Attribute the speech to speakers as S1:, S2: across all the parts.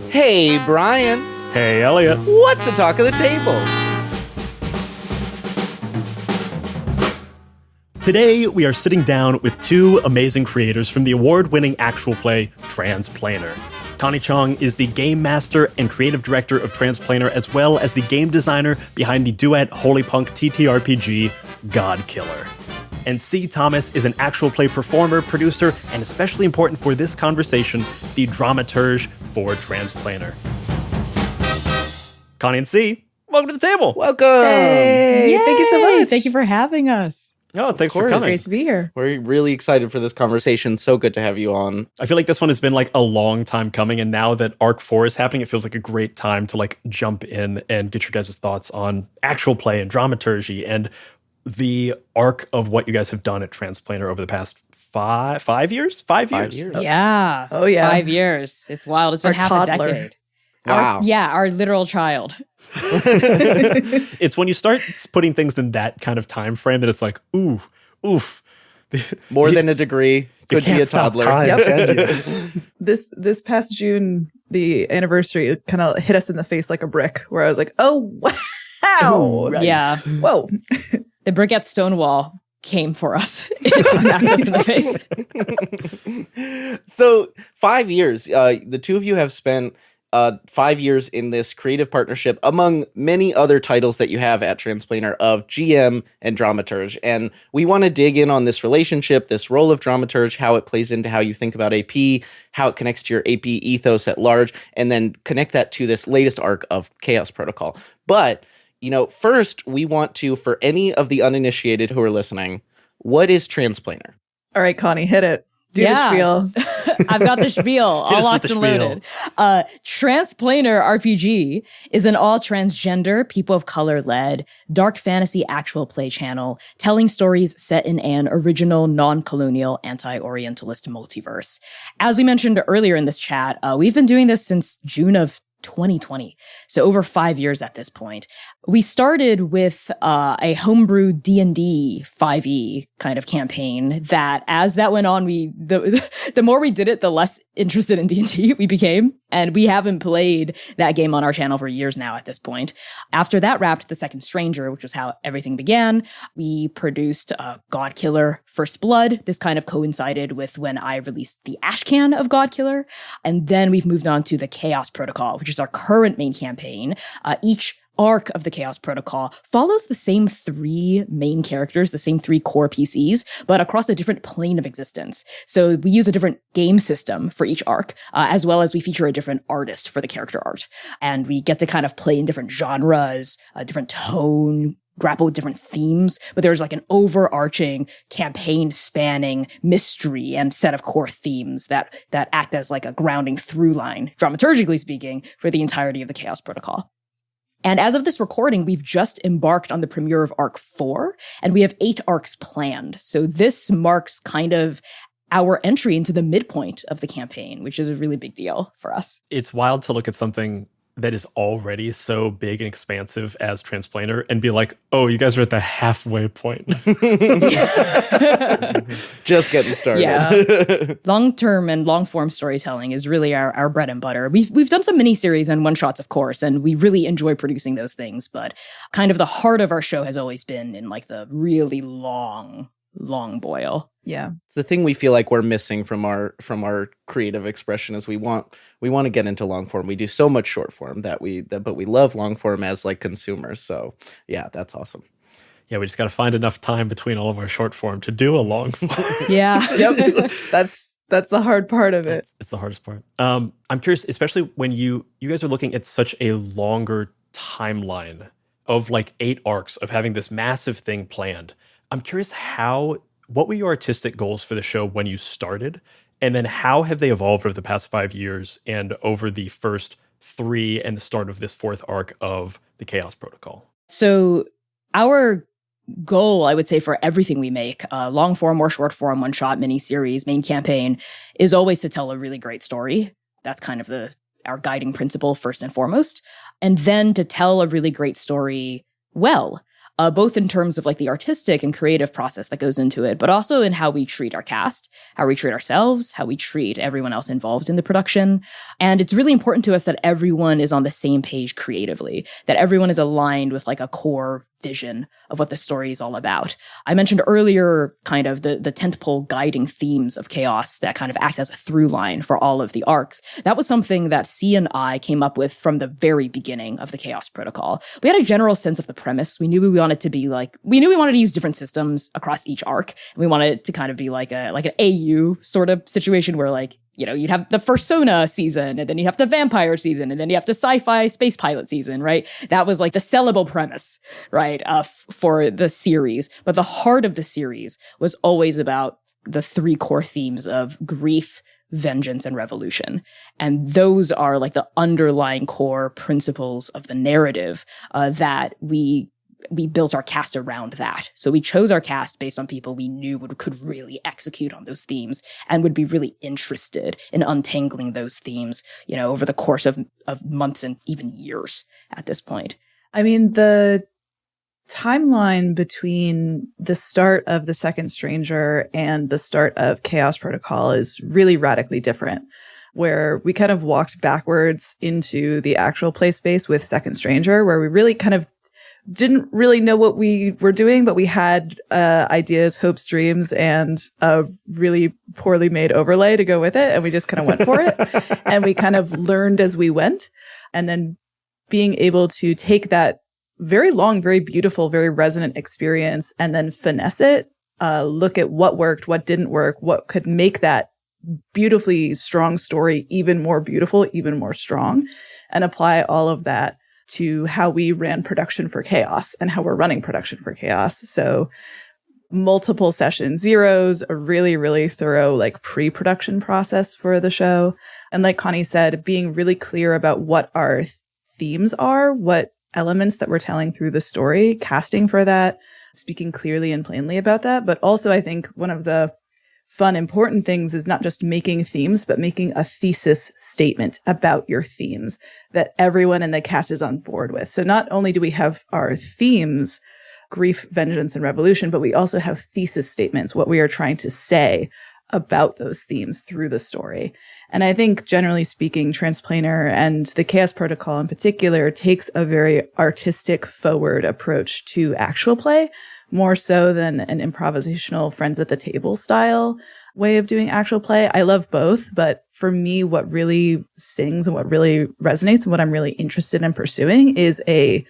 S1: Hey, Brian.
S2: Hey, Elliot.
S1: What's the talk of the tables?
S2: Today, we are sitting down with two amazing creators from the award-winning actual play Transplanar. Connie Chang is the game master and creative director of Transplanar, as well as the game designer behind the duet Holy Punk TTRPG God Killer. And C. Thomas is an actual play performer, producer, and especially important for this conversation, the dramaturge for Transplanar. Connie and C, welcome to the table.
S1: Welcome.
S3: Hey,
S4: Yay!
S3: thank you so much.
S4: Thank you for having us.
S2: Oh, thanks for
S1: course.
S2: coming.
S3: Great to be here.
S1: We're really excited for this conversation. So good to have you on.
S2: I feel like this one has been like a long time coming, and now that Arc 4 is happening, it feels like a great time to like jump in and get your guys' thoughts on actual play and dramaturgy and the arc of what you guys have done at Transplanar over the past five years? 5 years?
S4: Yeah.
S3: Oh, yeah.
S4: 5 years. It's wild. It's been
S3: Our
S4: half
S3: toddler.
S4: a decade.
S1: Wow.
S4: Our literal child.
S2: It's when you start putting things in that kind of time frame that it's like, oof.
S1: More than a degree. Could be a toddler.
S2: Time, can you?
S3: This past June, the anniversary, it kind of hit us in the face like a brick, where I was like, oh, wow.
S2: Right.
S4: Yeah.
S3: Whoa.
S4: The brick at Stonewall came for us. It smacked us in the face.
S1: So 5 years. The two of you have spent 5 years in this creative partnership among many other titles that you have at Transplanar of GM and Dramaturge. And we want to dig in on this relationship, this role of Dramaturge, how it plays into how you think about AP, how it connects to your AP ethos at large, and then connect that to this latest arc of Chaos Protocol. But, first we want to, for any of the uninitiated who are listening, what is Transplanar?
S3: All right, Connie, hit it. Do the spiel.
S4: I've got the spiel all
S2: Hit us with
S4: locked
S2: the
S4: and
S2: spiel.
S4: loaded. Transplanar RPG is an all transgender, people of color led, dark fantasy actual play channel telling stories set in an original, non-colonial, anti-orientalist multiverse. As we mentioned earlier in this chat, we've been doing this since June of 2020. So over 5 years at this point. We started with a homebrew D&D 5e kind of campaign that as that went on, the more we did it, the less interested in D&D we became. And we haven't played that game on our channel for years now at this point. After that wrapped The Second Stranger, which was how everything began. We produced God Killer First Blood. This kind of coincided with when I released the Ashcan of God Killer. And then we've moved on to the Chaos Protocol, which is our current main campaign. Each arc of the Chaos Protocol follows the same three main characters, the same three core PCs, but across a different plane of existence. So we use a different game system for each arc, as well as we feature a different artist for the character art. And we get to kind of play in different genres, a different tone, grapple with different themes, but there's like an overarching campaign spanning mystery and set of core themes that act as like a grounding through line, dramaturgically speaking, for the entirety of the Chaos Protocol. And as of this recording, we've just embarked on the premiere of Arc 4, and we have 8 arcs planned. So this marks kind of our entry into the midpoint of the campaign, which is a really big deal for us.
S2: It's wild to look at something that is already so big and expansive as Transplanar and be like, oh, you guys are at the halfway point.
S1: Just getting started.
S4: Yeah. Long-term and long-form storytelling is really our bread and butter. We've done some mini-series and one-shots, of course, and we really enjoy producing those things, but kind of the heart of our show has always been in like the really long boil.
S3: Yeah.
S1: It's the thing we feel like we're missing from our creative expression is we want to get into long form. We do so much short form but we love long form as like consumers. So yeah, that's awesome.
S2: Yeah, we just got to find enough time between all of our short form to do a long form.
S4: Yeah.
S3: Yep. That's the hard part of it.
S2: It's the hardest part. I'm curious, especially when you guys are looking at such a longer timeline of like 8 arcs of having this massive thing planned. I'm curious what were your artistic goals for the show when you started? And then how have they evolved over the past 5 years and over the first 3 and the start of this 4th arc of the Chaos Protocol?
S4: So our goal, I would say, for everything we make, long form or short form, one shot, mini series, main campaign, is always to tell a really great story. That's kind of our guiding principle first and foremost. And then to tell a really great story well. both in terms of like the artistic and creative process that goes into it, but also in how we treat our cast, how we treat ourselves, how we treat everyone else involved in the production. And it's really important to us that everyone is on the same page creatively, that everyone is aligned with like a core vision of what the story is all about. I mentioned earlier kind of the tentpole guiding themes of chaos that kind of act as a through line for all of the arcs. That was something that C and I came up with from the very beginning of the Chaos Protocol. We had a general sense of the premise. We knew we wanted to use different systems across each arc. And we wanted it to kind of be like an AU sort of situation where like, you know, you'd have the Fursona season, and then you have the vampire season, and then you have the sci-fi space pilot season, right? That was like the sellable premise, right, for the series. But the heart of the series was always about the three core themes of grief, vengeance, and revolution. And those are like the underlying core principles of the narrative that we built our cast around that. So we chose our cast based on people we knew could really execute on those themes and would be really interested in untangling those themes, you know, over the course of months and even years at this point.
S3: I mean, the timeline between the start of The Second Stranger and the start of Chaos Protocol is really radically different, where we kind of walked backwards into the actual play space with Second Stranger, where we really kind of didn't really know what we were doing, but we had ideas, hopes, dreams, and a really poorly made overlay to go with it. And we just kind of went for it. And we kind of learned as we went. And then being able to take that very long, very beautiful, very resonant experience and then finesse it, look at what worked, what didn't work, what could make that beautifully strong story even more beautiful, even more strong, and apply all of that to how we ran production for Chaos and how we're running production for Chaos. So multiple session zeros, a really, really thorough like pre-production process for the show. And like Connie said, being really clear about what our themes are, what elements that we're telling through the story, casting for that, speaking clearly and plainly about that. But also I think one of the fun, important things is not just making themes, but making a thesis statement about your themes that everyone in the cast is on board with. So not only do we have our themes, grief, vengeance, and revolution, but we also have thesis statements, what we are trying to say about those themes through the story. And I think generally speaking, Transplanar and the Chaos Protocol in particular takes a very artistic forward approach to actual play, more so than an improvisational friends at the table style way of doing actual play. I love both, but for me, what really sings and what really resonates and what I'm really interested in pursuing is a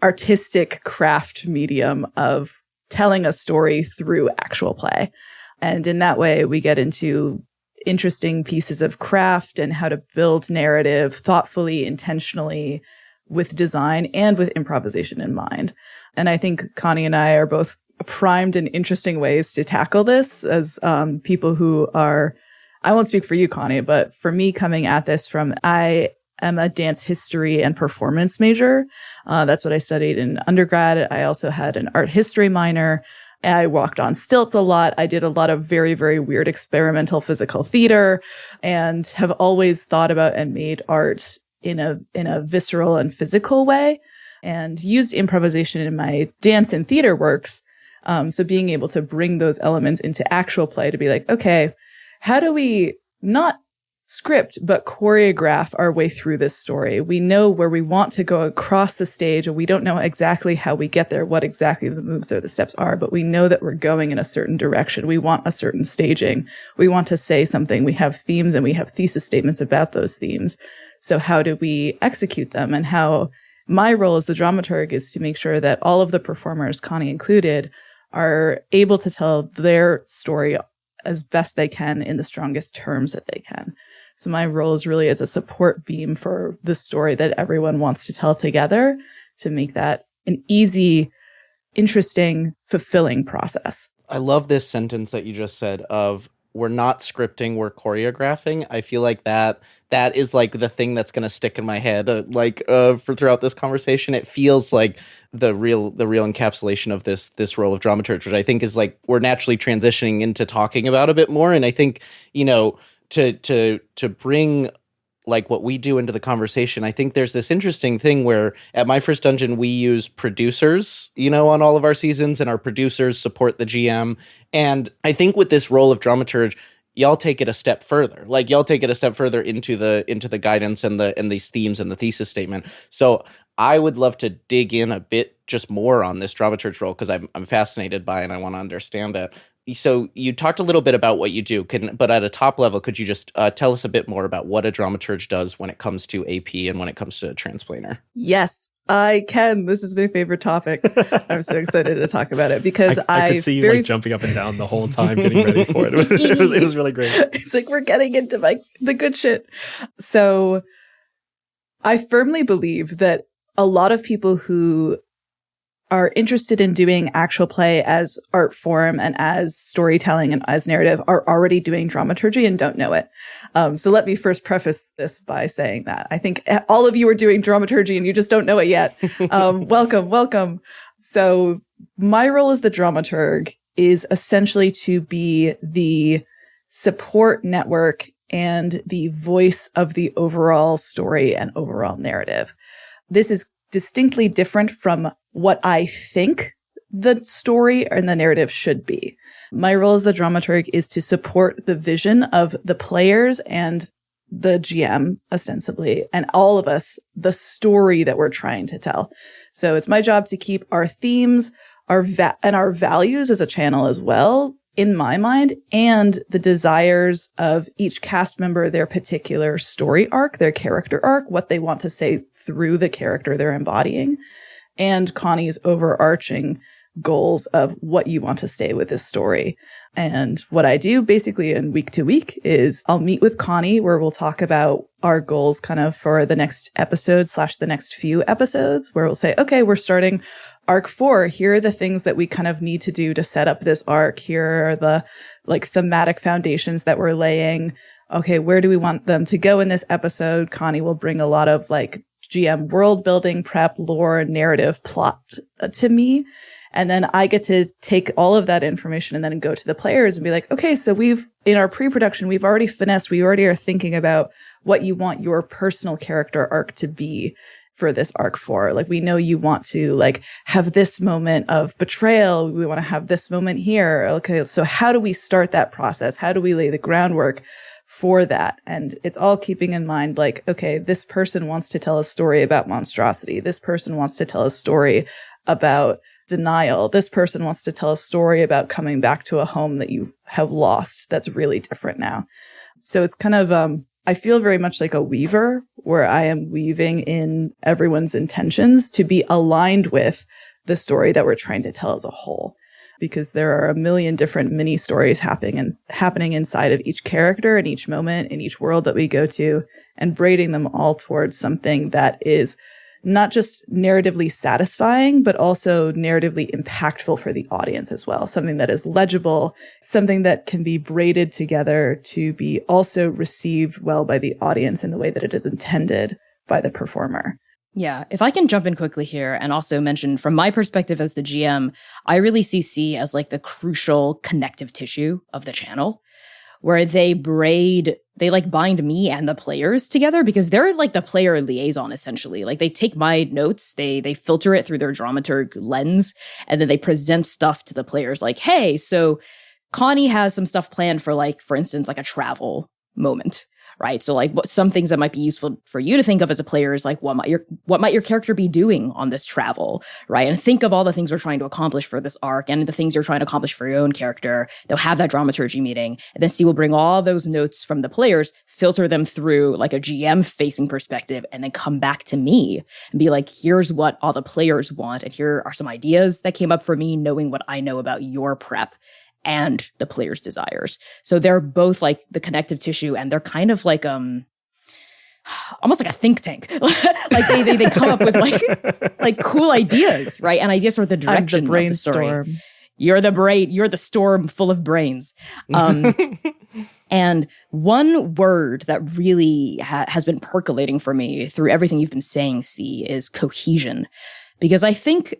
S3: artistic craft medium of telling a story through actual play. And in that way, we get into interesting pieces of craft and how to build narrative thoughtfully, intentionally, with design and with improvisation in mind. And I think Connie and I are both primed in interesting ways to tackle this as people who are, I won't speak for you, Connie, but for me coming at this from, I am a dance history and performance major. That's what I studied in undergrad. I also had an art history minor. I walked on stilts a lot. I did a lot of very, very weird experimental physical theater and have always thought about and made art in a visceral and physical way and used improvisation in my dance and theater works. So being able to bring those elements into actual play to be like, okay, how do we not script, but choreograph our way through this story? We know where we want to go across the stage, and we don't know exactly how we get there, what exactly the moves or the steps are, but we know that we're going in a certain direction. We want a certain staging. We want to say something. We have themes and we have thesis statements about those themes. So how do we execute them? And how my role as the dramaturg is to make sure that all of the performers, Connie included, are able to tell their story as best they can in the strongest terms that they can. So my role is really as a support beam for the story that everyone wants to tell together to make that an easy, interesting, fulfilling process.
S1: I love this sentence that you just said of, we're not scripting, we're choreographing. I feel like that is like the thing that's going to stick in my head. For throughout this conversation, it feels like the real encapsulation of this role of dramaturg, which I think is like we're naturally transitioning into talking about a bit more. And I think, you know, to bring like what we do into the conversation, I think there's this interesting thing where at My First Dungeon, we use producers, on all of our seasons, and our producers support the GM. And I think with this role of dramaturge, y'all take it a step further. Like y'all take it a step further into the guidance and these themes and the thesis statement. So I would love to dig in a bit just more on this dramaturge role because I'm fascinated by it and I want to understand it. So you talked a little bit about what you do, but at a top level, could you just tell us a bit more about what a dramaturge does when it comes to AP and when it comes to Transplanar?
S3: Yes, I can. This is my favorite topic. I'm so excited to talk about it because
S2: I could see you jumping up and down the whole time getting ready for it. It was really great.
S3: It's like we're getting into the good shit. So I firmly believe that a lot of people who are interested in doing actual play as art form and as storytelling and as narrative are already doing dramaturgy and don't know it. So let me first preface this by saying that I think all of you are doing dramaturgy and you just don't know it yet. Welcome. So my role as the dramaturg is essentially to be the support network and the voice of the overall story and overall narrative. This is distinctly different from what I think the story and the narrative should be. My role as the dramaturg is to support the vision of the players and the GM, ostensibly, and all of us, the story that we're trying to tell. So it's my job to keep our themes, and our values as a channel as well in my mind, and the desires of each cast member, their particular story arc, their character arc, what they want to say through the character they're embodying, and Connie's overarching goals of what you want to stay with this story. And what I do basically in week to week is I'll meet with Connie where we'll talk about our goals kind of for the next episode / the next few episodes, where we'll say, okay, we're starting arc 4. Here are the things that we kind of need to do to set up this arc. Here are the thematic foundations that we're laying. Okay, where do we want them to go in this episode? Connie will bring a lot of GM world building, prep, lore, narrative, plot to me. And then I get to take all of that information and then go to the players and be like, okay, so in our pre-production, we've already finessed, we already are thinking about what you want your personal character arc to be for this arc 4. We know you want to have this moment of betrayal. We want to have this moment here. Okay, so how do we start that process? How do we lay the groundwork for that? And it's all keeping in mind, okay, this person wants to tell a story about monstrosity. This person wants to tell a story about denial. This person wants to tell a story about coming back to a home that you have lost that's really different now. So it's kind of, I feel very much like a weaver where I am weaving in everyone's intentions to be aligned with the story that we're trying to tell as a whole. Because there are a million different mini stories happening inside of each character and each moment in each world that we go to, and braiding them all towards something that is not just narratively satisfying, but also narratively impactful for the audience as well. Something that is legible, something that can be braided together to be also received well by the audience in the way that it is intended by the performer.
S4: Yeah, if I can jump in quickly here and also mention from my perspective as the GM, I really see C as the crucial connective tissue of the channel, where they bind me and the players together because they're the player liaison essentially. They take my notes, they filter it through their dramaturg lens, and then they present stuff to the players hey, so Connie has some stuff planned for instance, a travel moment. Right. So some things that might be useful for you to think of as a player is what might your character be doing on this travel? Right. And think of all the things we're trying to accomplish for this arc and the things you're trying to accomplish for your own character. They'll have that dramaturgy meeting. And then C will bring all those notes from the players, filter them through a GM facing perspective, and then come back to me and be here's what all the players want. And here are some ideas that came up for me, knowing what I know about your prep and the player's desires. So they're both the connective tissue, and they're kind of almost like a think tank. They come up with cool ideas, right? And ideas for the direction of the story. You're the storm full of brains. And one word that really has been percolating for me through everything you've been saying, C, is cohesion. Because I think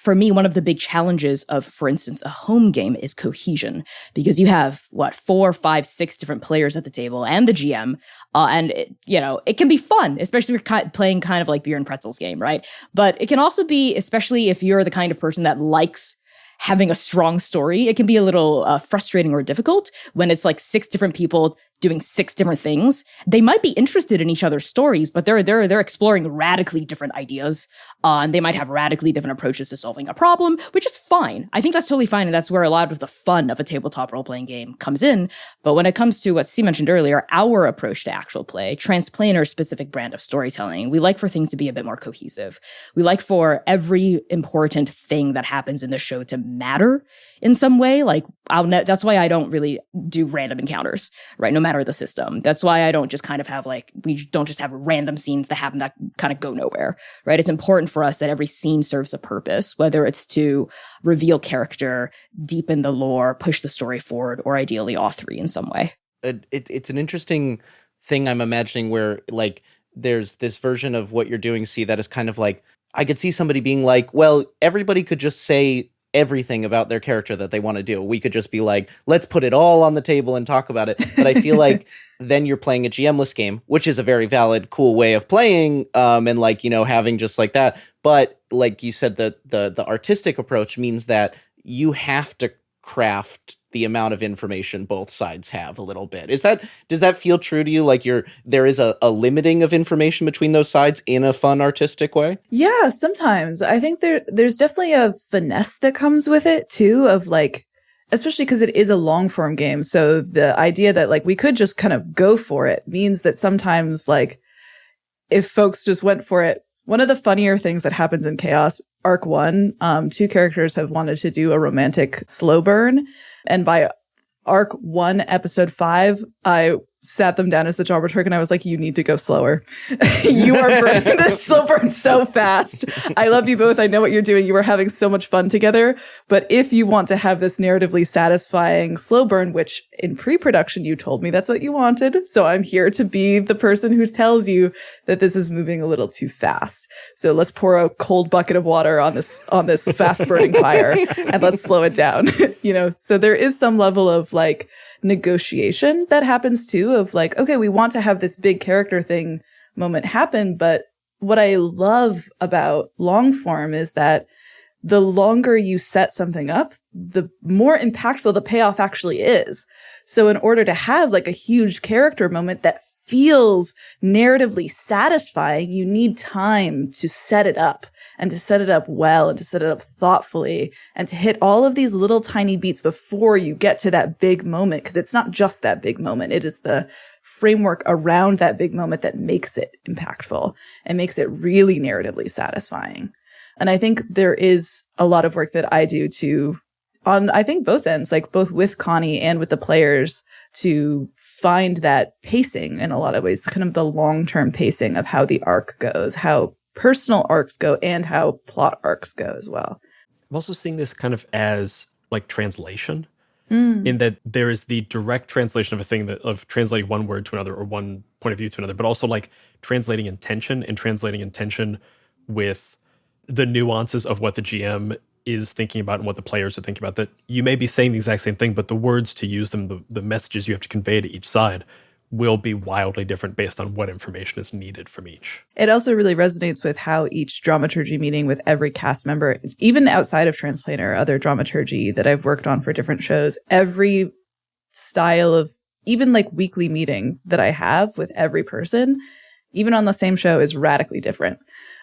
S4: for me, one of the big challenges of, for instance, a home game is cohesion, because you have 4, 5, 6 different players at the table and the GM. And it can be fun, especially if you're playing kind of like beer and pretzels game, right? But it can also be, especially if you're the kind of person that likes having a strong story, it can be a little frustrating or difficult when it's like 6 different people doing 6 different things. They might be interested in each other's stories, but they're exploring radically different ideas, and they might have radically different approaches to solving a problem, which is fine. I think that's totally fine, and that's where a lot of the fun of a tabletop role-playing game comes in. But when it comes to what C mentioned earlier, our approach to actual play, Transplanar's specific brand of storytelling, we like for things to be a bit more cohesive. We like for every important thing that happens in the show to matter in some way. Like, that's why I don't really do random encounters, right? No matter the system. That's why I don't just kind of have we don't just have random scenes that happen that kind of go nowhere, right? It's important for us that every scene serves a purpose, whether it's to reveal character, deepen the lore, push the story forward, or ideally all 3 in some way.
S1: It's an interesting thing I'm imagining where there's this version of what you're doing, C, that is kind of like, I could see somebody being like, well, everybody could just say everything about their character that they want to do. We could just be like, let's put it all on the table and talk about it. But I feel like then you're playing a GM-less game, which is a very valid, cool way of playing, and having just like that. But like you said, the artistic approach means that you have to craft the amount of information both sides have a little bit. Does that feel true to you? Like there is a limiting of information between those sides in a fun, artistic way?
S3: Yeah, sometimes. I think there's definitely a finesse that comes with it too, of especially because it is a long form game. So the idea that we could just kind of go for it means that sometimes if folks just went for it. One of the funnier things that happens in Chaos, Arc 1, 2 characters have wanted to do a romantic slow burn. And by Arc 1, Episode 5, I sat them down as the dramaturg and I was like, you need to go slower. You are burning this slow burn so fast. I love you both. I know what you're doing. You are having so much fun together. But if you want to have this narratively satisfying slow burn, which in pre-production you told me that's what you wanted. So I'm here to be the person who tells you that this is moving a little too fast. So let's pour a cold bucket of water on this fast burning fire and let's slow it down. So there is some level of negotiation that happens too, of okay, we want to have this big character thing moment happen, but what I love about long form is that the longer you set something up, the more impactful the payoff actually is. So in order to have a huge character moment that feels narratively satisfying, you need time to set it up, and to set it up well, and to set it up thoughtfully, and to hit all of these little tiny beats before you get to that big moment. Because it's not just that big moment. It is the framework around that big moment that makes it impactful and makes it really narratively satisfying. And I think there is a lot of work that I do on I think both ends, both with Connie and with the players, to find that pacing in a lot of ways, kind of the long-term pacing of how the arc goes, how personal arcs go, and how plot arcs go as well.
S2: I'm also seeing this kind of as translation, in that there is the direct translation of a thing, of translating one word to another or one point of view to another, but also translating intention, and translating intention with the nuances of what the GM is thinking about and what the players are thinking about. That you may be saying the exact same thing, but the words to use them, the messages you have to convey to each side, will be wildly different based on what information is needed from each.
S3: It also really resonates with how each dramaturgy meeting with every cast member, even outside of Transplanar, other dramaturgy that I've worked on for different shows, every style of even weekly meeting that I have with every person, even on the same show, is radically different.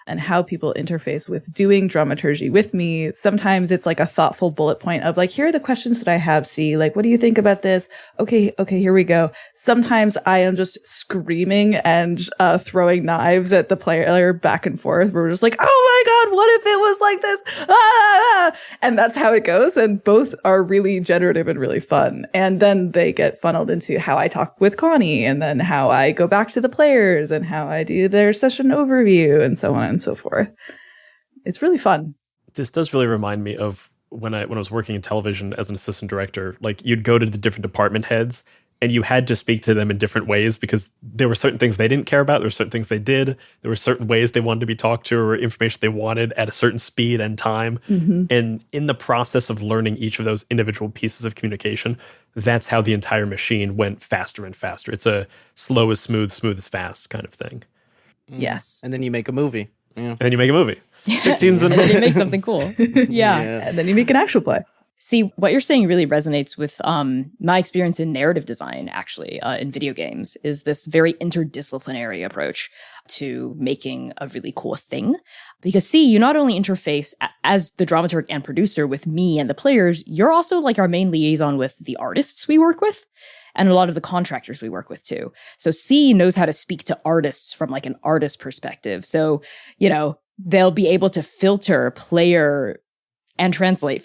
S3: And how people interface with doing dramaturgy with me. Sometimes it's a thoughtful bullet point of here are the questions that I have. See, what do you think about this? Okay, here we go. Sometimes I am just screaming and throwing knives at the player back and forth. We're just oh my God, what if it was like this? Ah! And that's how it goes. And both are really generative and really fun. And then they get funneled into how I talk with Connie, and then how I go back to the players, and how I do their session overview, and so on and so forth. It's really fun.
S2: This does really remind me of when I was working in television as an assistant director. You'd go to the different department heads and you had to speak to them in different ways because there were certain things they didn't care about. There were certain things they did. There were certain ways they wanted to be talked to or information they wanted at a certain speed and time. And in the process of learning each of those individual pieces of communication, that's how the entire machine went faster and faster. It's a slow is smooth, smooth is fast kind of thing.
S3: Yes.
S1: And then you make a movie. Yeah.
S2: And then you make a movie. 6 scenes
S4: And then you make something cool. Yeah.
S3: And then you make an actual play.
S4: See, what you're saying really resonates with my experience in narrative design, actually, in video games, is this very interdisciplinary approach to making a really cool thing. Because see, you not only interface as the dramaturg and producer with me and the players, you're also like our main liaison with the artists we work with and a lot of the contractors we work with too. So C knows how to speak to artists from like an artist perspective. So, you know, they'll be able to filter and translate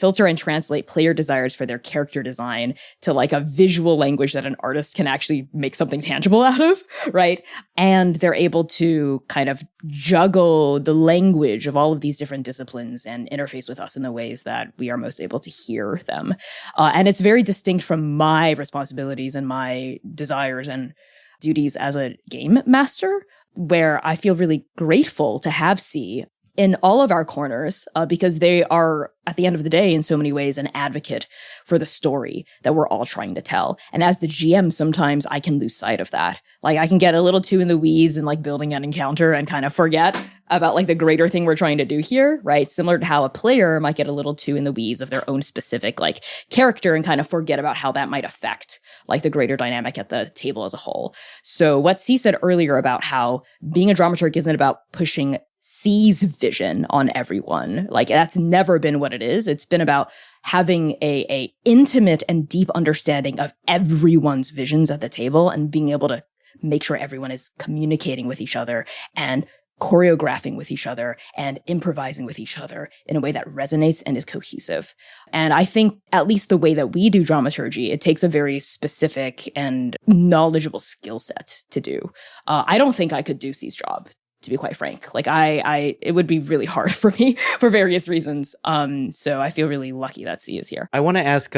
S4: player desires for their character design to like a visual language that an artist can actually make something tangible out of, right? And they're able to kind of juggle the language of all of these different disciplines and interface with us in the ways that we are most able to hear them. And it's very distinct from my responsibilities and my desires and duties as a game master, where I feel really grateful to have C in all of our corners, because they are, at the end of the day, in so many ways, an advocate for the story that we're all trying to tell. And as the GM, sometimes I can lose sight of that. Like, I can get a little too in the weeds and like building an encounter and kind of forget about like the greater thing we're trying to do here, right? Similar to how a player might get a little too in the weeds of their own specific like character and kind of forget about how that might affect like the greater dynamic at the table as a whole. So what C said earlier about how being a dramaturg isn't about pushing C's vision on everyone. Like, that's never been what it is. It's been about having a intimate and deep understanding of everyone's visions at the table and being able to make sure everyone is communicating with each other and choreographing with each other and improvising with each other in a way that resonates and is cohesive. And I think at least the way that we do dramaturgy, it takes a very specific and knowledgeable skill set to do. I don't think I could do C's job, to be quite frank. Like it would be really hard for me for various reasons. So I feel really lucky that C is here.
S1: I want to ask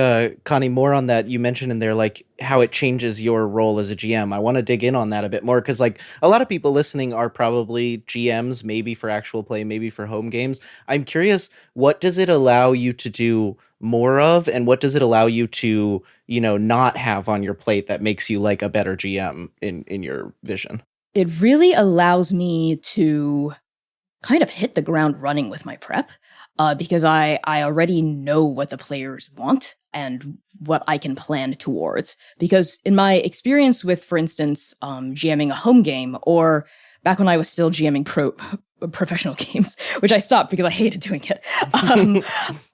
S1: Connie more on that. You mentioned in there like how it changes your role as a GM. I want to dig in on that a bit more because like a lot of people listening are probably GMs, maybe for actual play, maybe for home games. I'm curious, what does it allow you to do more of, and what does it allow you to, you know, not have on your plate that makes you like a better GM in your vision?
S4: It really allows me to kind of hit the ground running with my prep, because I already know what the players want and what I can plan towards. Because in my experience with, for instance, GMing a home game, or back when I was still GMing professional games, which I stopped because I hated doing it.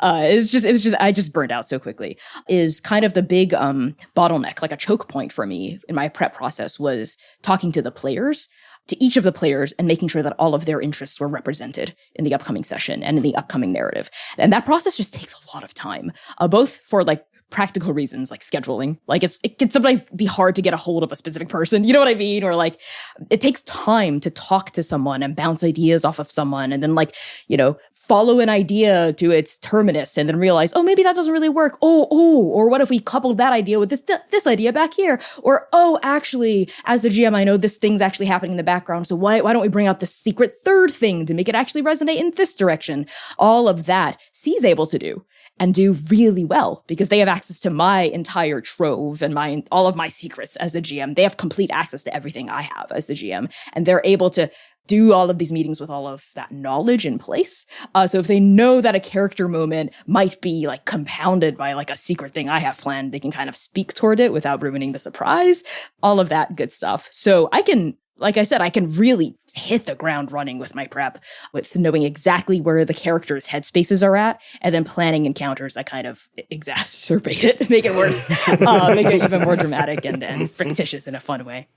S4: I just burned out so quickly, is kind of the big bottleneck, like a choke point for me in my prep process, was talking to the players, to each of the players, and making sure that all of their interests were represented in the upcoming session and in the upcoming narrative. And that process just takes a lot of time, both for like practical reasons, like scheduling. Like it can sometimes be hard to get a hold of a specific person, you know what I mean? Or like it takes time to talk to someone and bounce ideas off of someone, and then like, you know, follow an idea to its terminus and then realize, oh, maybe that doesn't really work. Or what if we coupled that idea with this idea back here? Or, oh, actually, as the GM, I know this thing's actually happening in the background, so why don't we bring out the secret third thing to make it actually resonate in this direction? All of that C's able to do, and do really well, because they have access to my entire trove and all of my secrets as the GM. They have complete access to everything I have as the GM, and they're able to do all of these meetings with all of that knowledge in place. So if they know that a character moment might be like compounded by like a secret thing I have planned, they can kind of speak toward it without ruining the surprise, all of that good stuff. So I can, like I said, I can really hit the ground running with my prep, with knowing exactly where the characters' headspaces are at, and then planning encounters that kind of exacerbate it, make it worse, make it even more dramatic and fictitious in a fun way.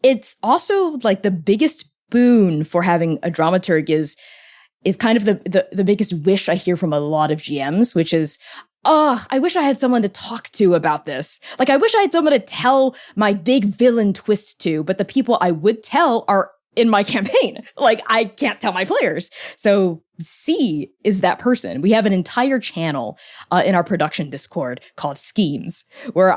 S4: It's also like the biggest boon for having a dramaturg is kind of the biggest wish I hear from a lot of GMs, which is, I wish I had someone to talk to about this. Like, I wish I had someone to tell my big villain twist to, but the people I would tell are in my campaign. Like, I can't tell my players. So C is that person. We have an entire channel in our production Discord called Schemes, where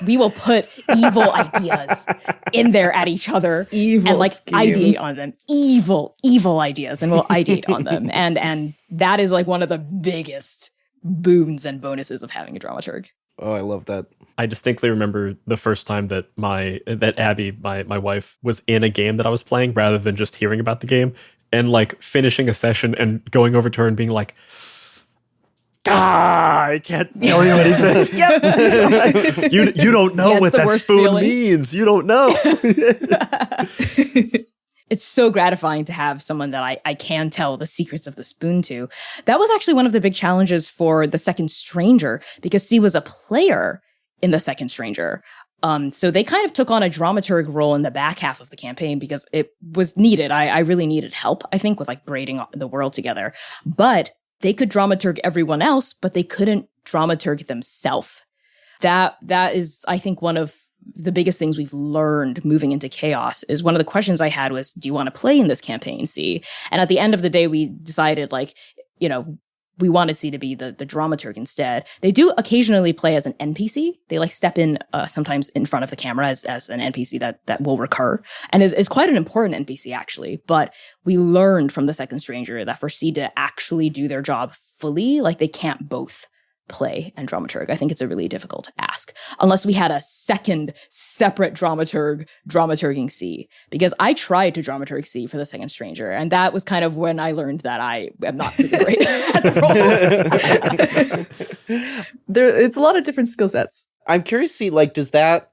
S4: we will put evil ideas in there at each other and like
S3: schemes.
S4: ideate on them. Evil ideas, and we'll ideate on them. And that is like one of the biggest boons and bonuses of having a dramaturg.
S1: Oh, I love that.
S2: I distinctly remember the first time that Abby, my wife, was in a game that I was playing rather than just hearing about the game, and like finishing a session and going over to her and being like, I can't tell you anything. You don't know what that spoon means. You don't know.
S4: It's so gratifying to have someone that I can tell the secrets of the spoon to. That was actually one of the big challenges for the Second Stranger, because C was a player in the Second Stranger. So they kind of took on a dramaturg role in the back half of the campaign because it was needed. I really needed help, I think, with like braiding the world together. But they could dramaturg everyone else, but they couldn't dramaturg themselves. That is, I think, one of the biggest things we've learned moving into Chaos. Is one of the questions I had was, do you want to play in this campaign, C? And at the end of the day, we decided, like, you know, we wanted C to be the dramaturg instead. They do occasionally play as an NPC. They like step in sometimes in front of the camera as an NPC that will recur, and is quite an important NPC actually. But we learned from the Second Stranger that for C to actually do their job fully, like they can't both play and dramaturg. I think it's a really difficult ask unless we had a second separate dramaturg dramaturging C, because I tried to dramaturg C for the Second Stranger, and that was kind of when I learned that I am not really great at the role.
S3: It's a lot of different skill sets.
S1: I'm curious to see, like, does that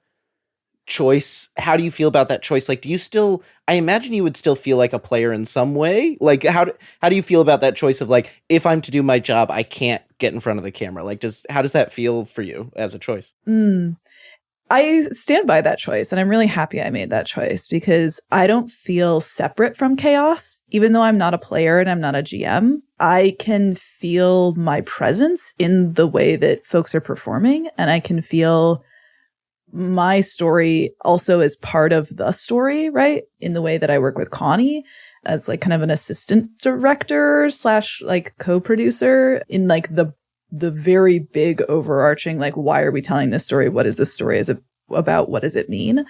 S1: choice, how do you feel about that choice? Like, do you still, I imagine you would still feel like a player in some way. Like, how do you feel about that choice of, like, if I'm to do my job, I can't get in front of the camera? Like, how does that feel for you as a choice?
S3: I stand by that choice, and I'm really happy I made that choice, because I don't feel separate from Chaos. Even though I'm not a player and I'm not a GM, I can feel my presence in the way that folks are performing, and I can feel my story also as part of the story, right? In the way that I work with Connie as like kind of an assistant director / like co-producer in like the very big overarching, like, why are we telling this story? What is this story about? What does it mean?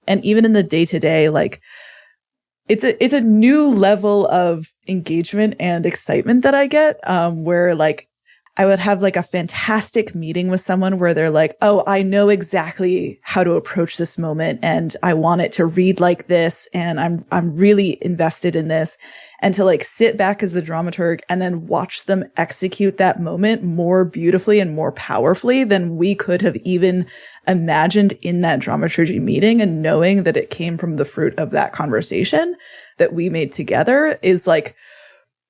S3: And even in the day to day, like, it's a new level of engagement and excitement that I get, where like I would have like a fantastic meeting with someone where they're like, oh, I know exactly how to approach this moment, and I want it to read like this, and I'm really invested in this. And to like sit back as the dramaturg and then watch them execute that moment more beautifully and more powerfully than we could have even imagined in that dramaturgy meeting, and knowing that it came from the fruit of that conversation that we made together is like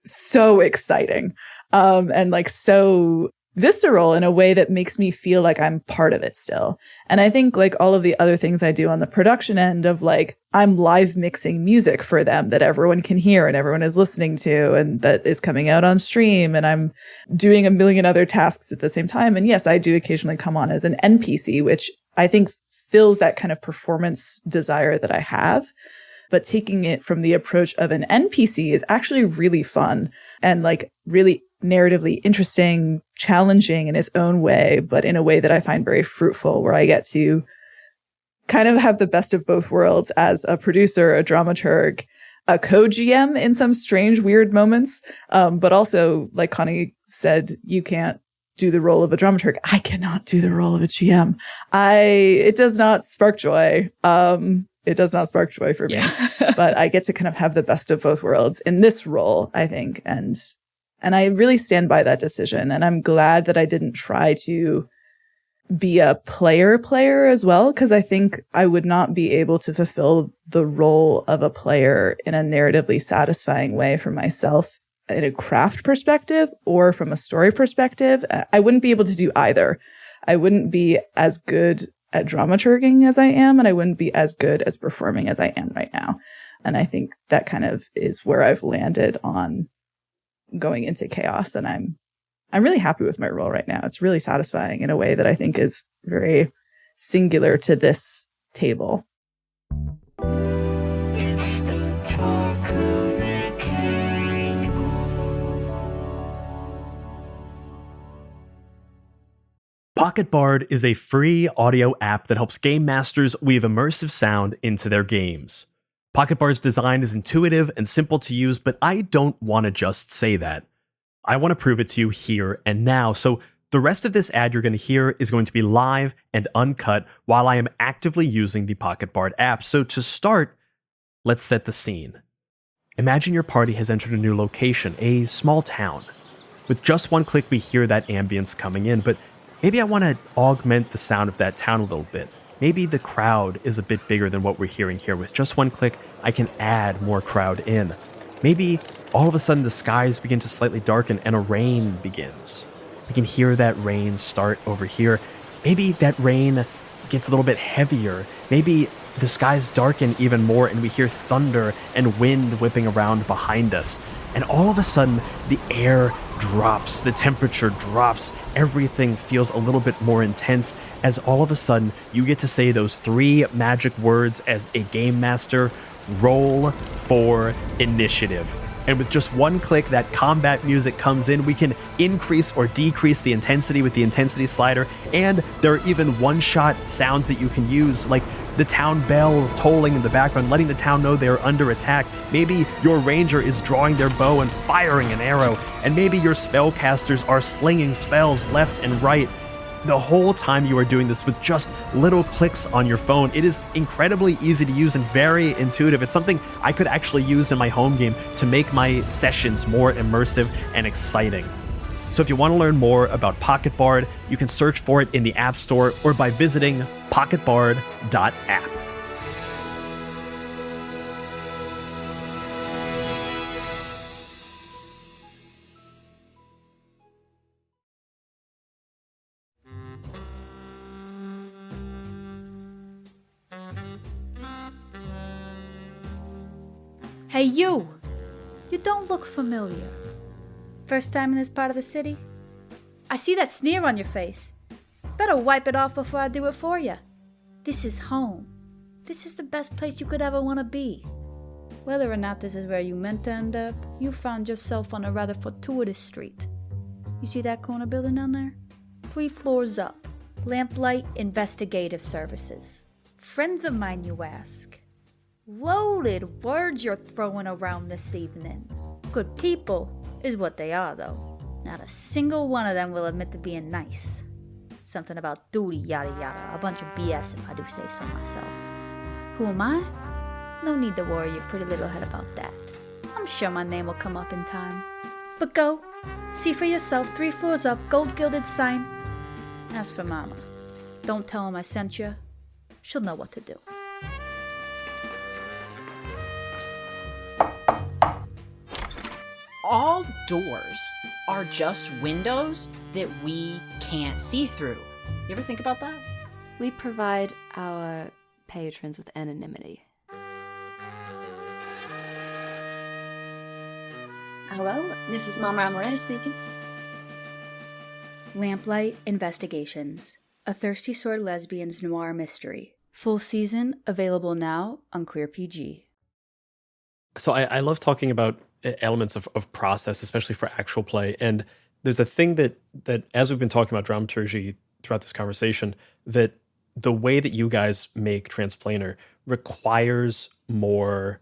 S3: so exciting. And like so visceral in a way that makes me feel like I'm part of it still. And I think like all of the other things I do on the production end of like, I'm live mixing music for them that everyone can hear and everyone is listening to, and that is coming out on stream. And I'm doing a million other tasks at the same time. And yes, I do occasionally come on as an NPC, which I think fills that kind of performance desire that I have. But taking it from the approach of an NPC is actually really fun and like really narratively interesting, challenging in its own way, but in a way that I find very fruitful, where I get to kind of have the best of both worlds as a producer, a dramaturg, a co-GM in some strange, weird moments. But also, like Connie said, you can't do the role of a dramaturg. I cannot do the role of a GM. It does not spark joy. It does not spark joy for me, but I get to kind of have the best of both worlds in this role, I think. And I really stand by that decision. And I'm glad that I didn't try to be a player as well, because I think I would not be able to fulfill the role of a player in a narratively satisfying way for myself in a craft perspective or from a story perspective. I wouldn't be able to do either. I wouldn't be as good at dramaturging as I am, and I wouldn't be as good as performing as I am right now. And I think that kind of is where I've landed on going into Chaos. And I'm really happy with my role right now. It's really satisfying in a way that I think is very singular to this table.
S5: It's the
S2: Pocket Bard is a free audio app that helps game masters weave immersive sound into their games. Pocket Bard's design is intuitive and simple to use, but I don't want to just say that. I want to prove it to you here and now. So the rest of this ad you're going to hear is going to be live and uncut while I am actively using the Pocket Bard app. So to start, let's set the scene. Imagine your party has entered a new location, a small town. With just one click, we hear that ambience coming in, but maybe I want to augment the sound of that town a little bit. Maybe the crowd is a bit bigger than what we're hearing here. With just one click, I can add more crowd in. Maybe all of a sudden the skies begin to slightly darken and a rain begins. We can hear that rain start over here. Maybe that rain gets a little bit heavier. Maybe the skies darken even more and we hear thunder and wind whipping around behind us. And all of a sudden, the air drops, the temperature drops, everything feels a little bit more intense as all of a sudden you get to say those 3 magic words as a game master: roll for initiative. And with just one click, that combat music comes in. We can increase or decrease the intensity with the intensity slider. And there are even one-shot sounds that you can use, like the town bell tolling in the background, letting the town know they are under attack. Maybe your ranger is drawing their bow and firing an arrow. And maybe your spellcasters are slinging spells left and right. The whole time you are doing this with just little clicks on your phone. It is incredibly easy to use and very intuitive. It's something I could actually use in my home game to make my sessions more immersive and exciting. So if you want to learn more about Pocket Bard, you can search for it in the App Store or by visiting pocketbard.app.
S5: Hey, you! You don't look familiar. First time in this part of the city? I see that sneer on your face. Better wipe it off before I do it for you. This is home. This is the best place you could ever want to be. Whether or not this is where you meant to end up, you found yourself on a rather fortuitous street. You see that corner building down there? 3 floors up. Lamplight Investigative Services. Friends of mine, you ask? Loaded words you're throwing around this evening. Good people is what they are, though. Not a single one of them will admit to being nice. Something about duty, yada yada. A bunch of BS if I do say so myself. Who am I? No need to worry your pretty little head about that. I'm sure my name will come up in time. But go, see for yourself, 3 floors up, gold-gilded sign. As for Mama, don't tell him I sent you. She'll know what to do.
S6: All doors are just windows that we can't see through. You ever think about that?
S7: We provide our patrons with anonymity.
S5: Hello, this is Mama Amaretta speaking. Lamplight Investigations, a Thirsty Sword Lesbians noir mystery. Full season available now on Queer PG.
S2: So I love talking about elements of process, especially for actual play. And there's a thing that as we've been talking about dramaturgy throughout this conversation, that the way that you guys make Transplanar requires more,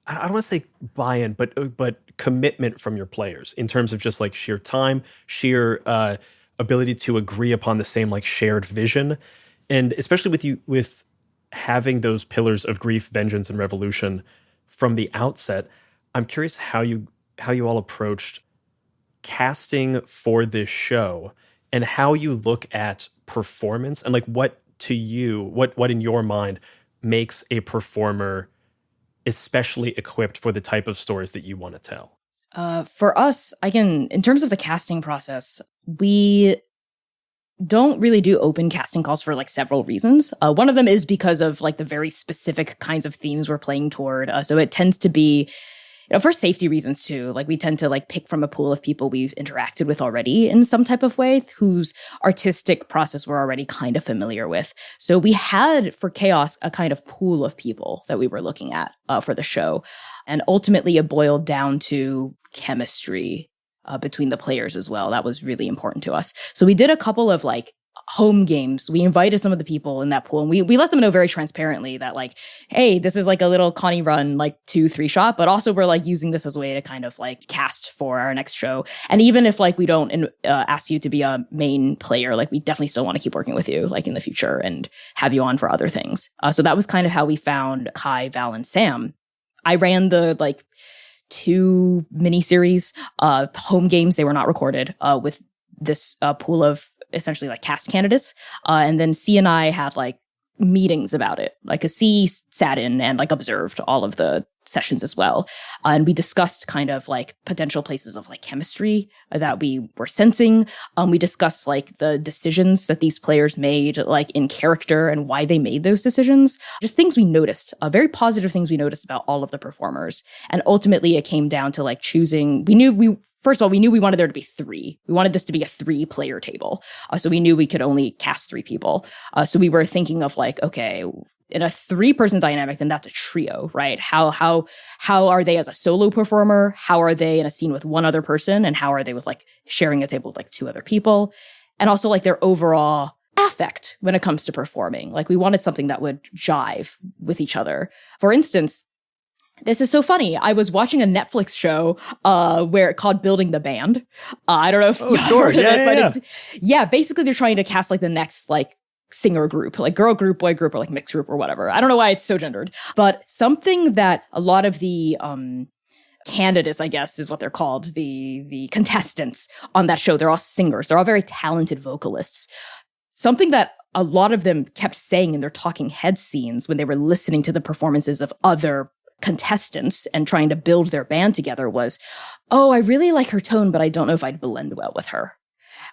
S2: I don't want to say buy-in, but commitment from your players in terms of just like sheer time, sheer ability to agree upon the same like shared vision. And especially with having those pillars of grief, vengeance, and revolution from the outset, I'm curious how you all approached casting for this show and how you look at performance and like what to you, what in your mind makes a performer especially equipped for the type of stories that you want to tell.
S4: For us, in terms of the casting process, we don't really do open casting calls for like several reasons. One of them is because of like the very specific kinds of themes we're playing toward. So it tends to be, for safety reasons too. Like we tend to like pick from a pool of people we've interacted with already in some type of way, whose artistic process we're already kind of familiar with. So we had for Chaos a kind of pool of people that we were looking at for the show, and ultimately it boiled down to chemistry between the players as well. That was really important to us. So we did a couple of like home games. We invited some of the people in that pool, and we let them know very transparently that like, hey, this is like a little Connie run, like 2-3 shot, but also we're like using this as a way to kind of like cast for our next show. And even if like we don't ask you to be a main player, like we definitely still want to keep working with you like in the future and have you on for other things. So that was kind of how we found Kai, Val, and Sam. I ran the like 2 miniseries home games. They were not recorded with this pool of essentially like cast candidates. And then C and I had like meetings about it. Like a C sat in and like observed all of the sessions as well. And we discussed kind of like potential places of like chemistry that we were sensing. We discussed like the decisions that these players made like in character and why they made those decisions. Just things we noticed, very positive things we noticed about all of the performers. And ultimately it came down to like choosing, first of all, we knew we wanted there to be 3. We wanted this to be a 3-player table. So we knew we could only cast 3 people. So we were thinking of like, okay, in a 3-person dynamic, then that's a trio, right? How are they as a solo performer? How are they in a scene with one other person? And how are they with like sharing a table with like 2 other people? And also like their overall affect when it comes to performing. Like we wanted something that would jive with each other. For instance, this is so funny. I was watching a Netflix show where called Building the Band. I don't know if you've heard of it, but basically they're trying to cast like the next like singer group, like girl group, boy group, or like mixed group or whatever. I don't know why it's so gendered, but something that a lot of the candidates, I guess is what they're called, the contestants on that show, they're all singers. They're all very talented vocalists. Something that a lot of them kept saying in their talking head scenes when they were listening to the performances of other contestants and trying to build their band together was, oh, I really like her tone, but I don't know if I'd blend well with her.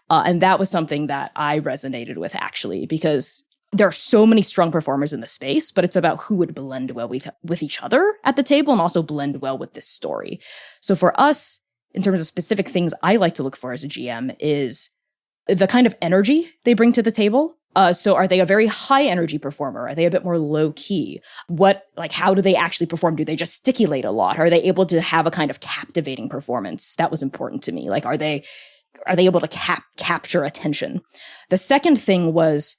S4: And that was something that I resonated with, actually, because there are so many strong performers in the space, but it's about who would blend well with each other at the table and also blend well with this story. So for us, in terms of specific things I like to look for as a GM is the kind of energy they bring to the table. So are they a very high energy performer? Are they a bit more low key? How do they actually perform? Do they gesticulate a lot? Are they able to have a kind of captivating performance? That was important to me. Like, are they able to capture attention? The second thing was,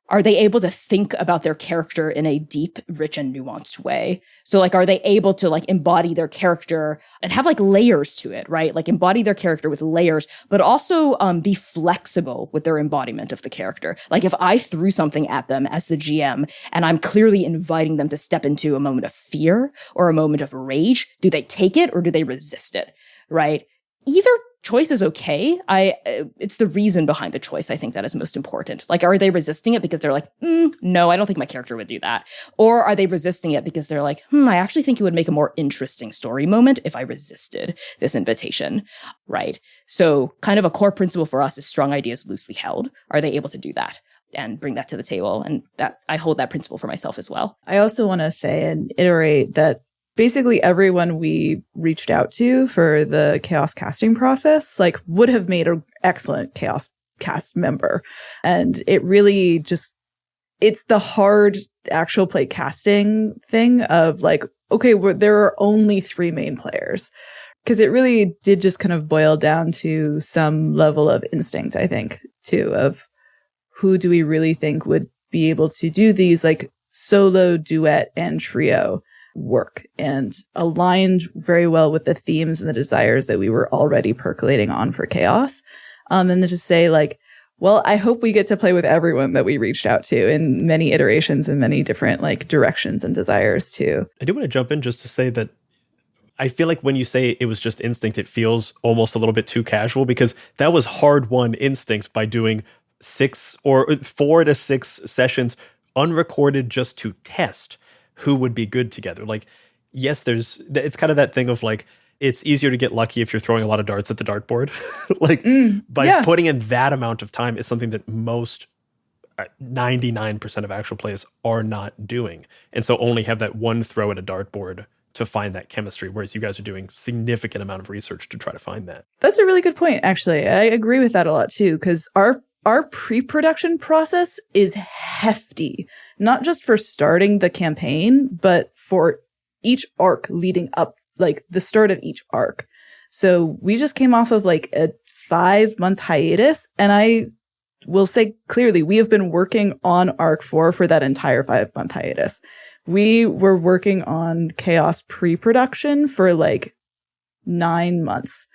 S4: are they able to think about their character in a deep, rich, and nuanced way? So like, are they able to like embody their character and have like layers to it, right? Like embody their character with layers, but also be flexible with their embodiment of the character. Like if I threw something at them as the GM and I'm clearly inviting them to step into a moment of fear or a moment of rage, do they take it or do they resist it, right? Either choice is okay. It's the reason behind the choice, I think, that is most important. Like, are they resisting it because they're like, no, I don't think my character would do that? Or are they resisting it because they're like, I actually think it would make a more interesting story moment if I resisted this invitation, right? So kind of a core principle for us is strong ideas loosely held. Are they able to do that and bring that to the table? And that I hold that principle for myself as well.
S3: I also want to say and iterate that basically everyone we reached out to for the chaos casting process like would have made an excellent chaos cast member. And it really just, it's the hard actual play casting thing of like, okay, there are only 3 main players. Because it really did just kind of boil down to some level of instinct, I think, too, of who do we really think would be able to do these like solo, duet, and trio work and aligned very well with the themes and the desires that we were already percolating on for chaos. And then to say like, well, I hope we get to play with everyone that we reached out to in many iterations and many different like directions and desires too.
S2: I do want to jump in just to say that I feel like when you say it was just instinct, it feels almost a little bit too casual because that was hard-won instinct by doing 6 or 4 to 6 sessions unrecorded just to test who would be good together. Like, yes, it's kind of that thing of like, it's easier to get lucky if you're throwing a lot of darts at the dartboard. Like putting in that amount of time is something that most 99% of actual plays are not doing. And so only have that one throw at a dartboard to find that chemistry, whereas you guys are doing significant amount of research to try to find that.
S3: That's a really good point, actually. I agree with that a lot too, because our pre-production process is hefty, not just for starting the campaign, but for each arc leading up, like the start of each arc. So we just came off of like a 5-month hiatus, and I will say clearly, we have been working on Arc 4 for that entire 5-month hiatus. We were working on Chaos pre-production for like 9 months,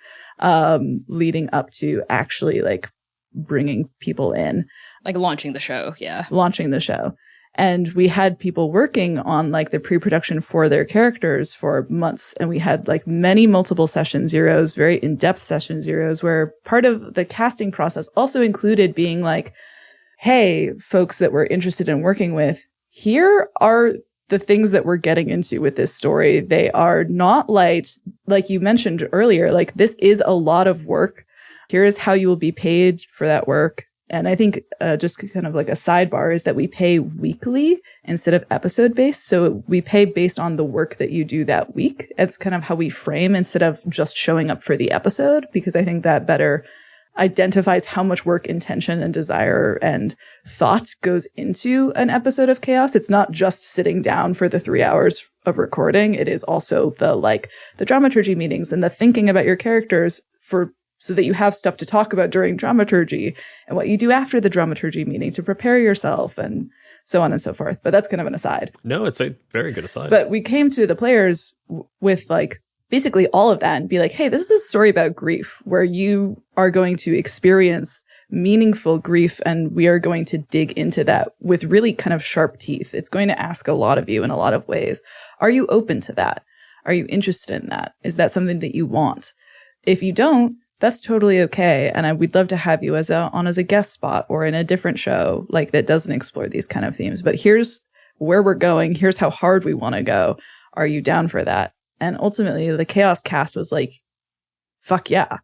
S3: leading up to actually like bringing people in.
S4: Like launching the show. Yeah.
S3: Launching the show. And we had people working on like the pre-production for their characters for months. And we had like many multiple session zeros, very in-depth session zeros, where part of the casting process also included being like, hey, folks that we're interested in working with, here are the things that we're getting into with this story. They are not light, like you mentioned earlier, like this is a lot of work. Here is how you will be paid for that work. And I think just kind of like a sidebar is that we pay weekly instead of episode based. So we pay based on the work that you do that week. It's kind of how we frame instead of just showing up for the episode, because I think that better identifies how much work, intention, and desire and thought goes into an episode of Chaos. It's not just sitting down for the 3 hours of recording. It is also the dramaturgy meetings and the thinking about your characters so that you have stuff to talk about during dramaturgy and what you do after the dramaturgy meeting to prepare yourself and so on and so forth. But that's kind of an aside.
S2: No, it's a very good aside.
S3: But we came to the players with like basically all of that and be like, hey, this is a story about grief where you are going to experience meaningful grief, and we are going to dig into that with really kind of sharp teeth. It's going to ask a lot of you in a lot of ways. Are you open to that? Are you interested in that? Is that something that you want? If you don't, that's totally okay. And we'd love to have you as a guest spot or in a different show like that doesn't explore these kind of themes. But here's where we're going. Here's how hard we want to go. Are you down for that? And ultimately the Chaos cast was like, fuck yeah.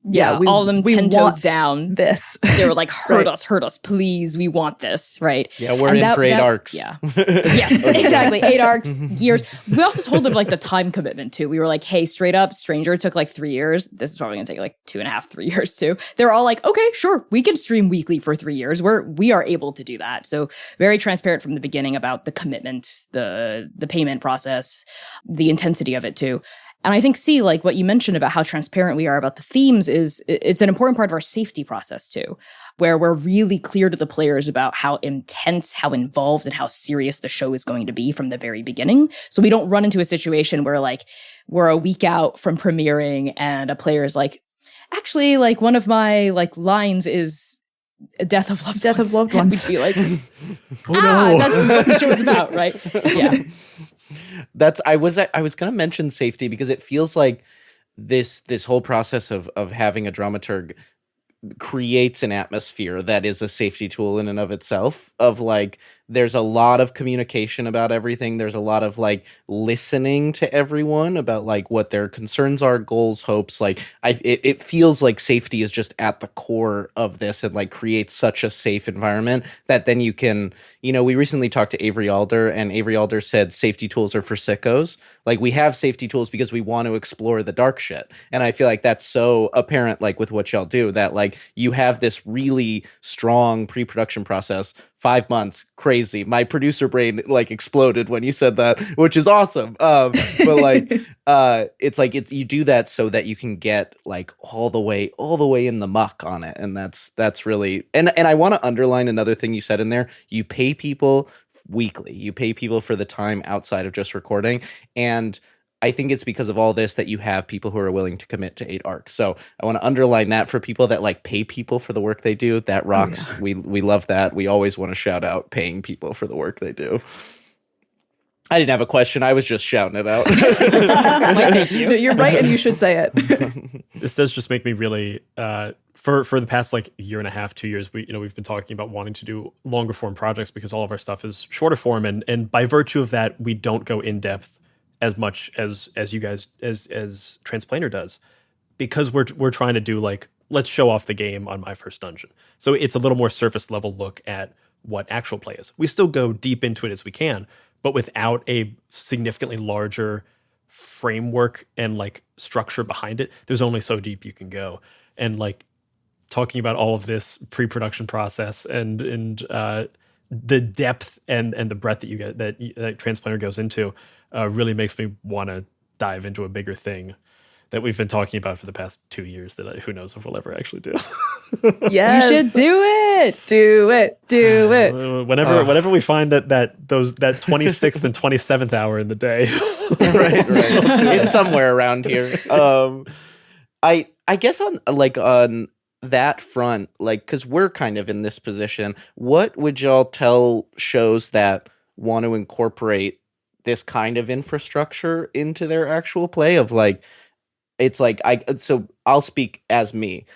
S4: Yeah, all of them 10 toes down.
S3: This.
S4: They were like, hurt us, please. We want this, right?
S1: Yeah, we're in for 8 arcs.
S4: Yeah. Yes, exactly. 8 arcs, years. We also told them like the time commitment too. We were like, hey, straight up, Stranger took like 3 years. This is probably gonna take like 2.5, 3 years too. They're all like, okay, sure, we can stream weekly for 3 years. We are able to do that. So very transparent from the beginning about the commitment, the payment process, the intensity of it too. And I think, like what you mentioned about how transparent we are about the themes it's an important part of our safety process too, where we're really clear to the players about how intense, how involved, and how serious the show is going to be from the very beginning. So we don't run into a situation where like we're a week out from premiering and a player is like, actually, like one of my like lines is death of loved ones. And we'd be like, no. That's what the show is about, right? Yeah.
S1: I was going to mention safety because it feels like this whole process of having a dramaturg creates an atmosphere that is a safety tool in and of itself, of like there's a lot of communication about everything. There's a lot of like listening to everyone about like what their concerns are, goals, hopes. Like it feels like safety is just at the core of this and like creates such a safe environment that then you can, we recently talked to Avery Alder, and Avery Alder said safety tools are for sickos. Like we have safety tools because we want to explore the dark shit. And I feel like that's so apparent, like with what y'all do, that like you have this really strong pre-production process. 5 months, crazy. My producer brain like exploded when you said that, which is awesome. But like, it's like you do that so that you can get like all the way in the muck on it, and that's really. And I want to underline another thing you said in there. You pay people weekly. You pay people for the time outside of just recording, and I think it's because of all this that you have people who are willing to commit to 8 arcs. So I want to underline that for people that like pay people for the work they do. That rocks. Oh, yeah. We love that. We always want to shout out paying people for the work they do. I didn't have a question. I was just shouting it out.
S3: Thank you. No, you're right, and you should say it.
S2: This does just make me really for the past like year and a half, 2 years, we've been talking about wanting to do longer form projects because all of our stuff is shorter form, and by virtue of that, we don't go in depth as much as you guys as Transplanar does, because we're trying to do like, let's show off the game on my first dungeon. So it's a little more surface level look at what actual play is. We still go deep into it as we can, but without a significantly larger framework and like structure behind it, there's only so deep you can go. And like talking about all of this pre-production process and the depth and the breadth that you get that Transplanar goes into really makes me want to dive into a bigger thing that we've been talking about for the past 2 years that who knows if we'll ever actually do.
S3: Yes.
S4: You should do it. it.
S3: Do it.
S2: Whenever we find that 26th and 27th hour in the day.
S1: Right. It's somewhere around here. I guess on that front, like, because we're kind of in this position, what would y'all tell shows that want to incorporate this kind of infrastructure into their actual play of like, it's like, so I'll speak as me.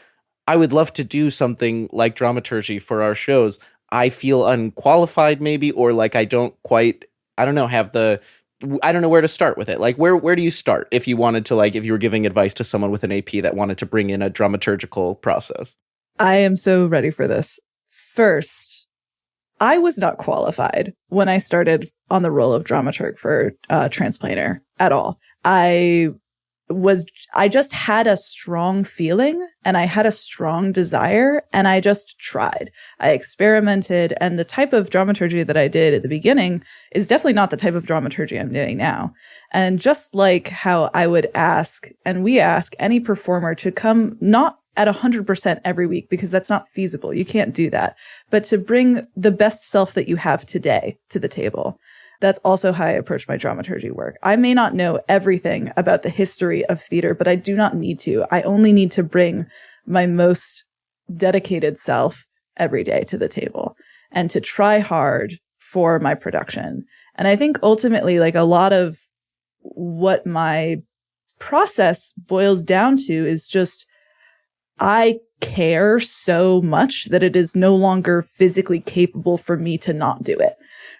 S1: I would love to do something like dramaturgy for our shows. I feel unqualified maybe, or like I don't know where to start with it. Like where do you start if you wanted to, like, if you were giving advice to someone with an AP that wanted to bring in a dramaturgical process?
S3: I am so ready for this. First, I was not qualified when I started on the role of dramaturg for Transplanar at all. I just had a strong feeling and I had a strong desire and I just tried. I experimented, and the type of dramaturgy that I did at the beginning is definitely not the type of dramaturgy I'm doing now. And just like how I would ask, and we ask any performer to come not at 100% every week, because that's not feasible. You can't do that, but to bring the best self that you have today to the table. That's also how I approach my dramaturgy work. I may not know everything about the history of theater, but I do not need to. I only need to bring my most dedicated self every day to the table and to try hard for my production. And I think ultimately, like, a lot of what my process boils down to is just, I care so much that it is no longer physically capable for me to not do it,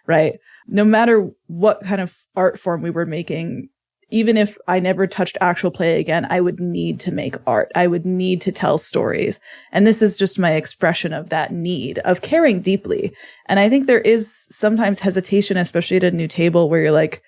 S3: right? No matter what kind of art form we were making, even if I never touched actual play again, I would need to make art. I would need to tell stories. And this is just my expression of that need, of caring deeply. And I think there is sometimes hesitation, especially at a new table, where you're like,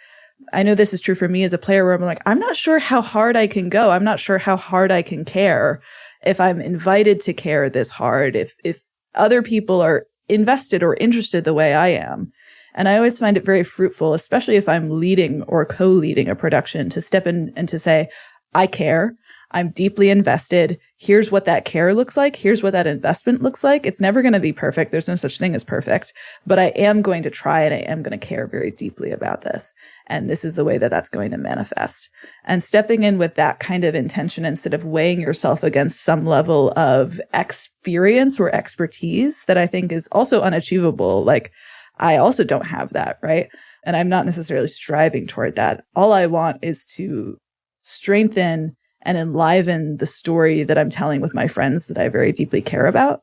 S3: I know this is true for me as a player, where I'm like, I'm not sure how hard I can go. I'm not sure how hard I can care if I'm invited to care this hard, if other people are invested or interested the way I am. And I always find it very fruitful, especially if I'm leading or co-leading a production, to step in and to say, I care. I'm deeply invested. Here's what that care looks like. Here's what that investment looks like. It's never going to be perfect. There's no such thing as perfect, but I am going to try, and I am going to care very deeply about this. And this is the way that that's going to manifest. And stepping in with that kind of intention, instead of weighing yourself against some level of experience or expertise that I think is also unachievable. Like, I also don't have that, right? And I'm not necessarily striving toward that. All I want is to strengthen and enliven the story that I'm telling with my friends that I very deeply care about.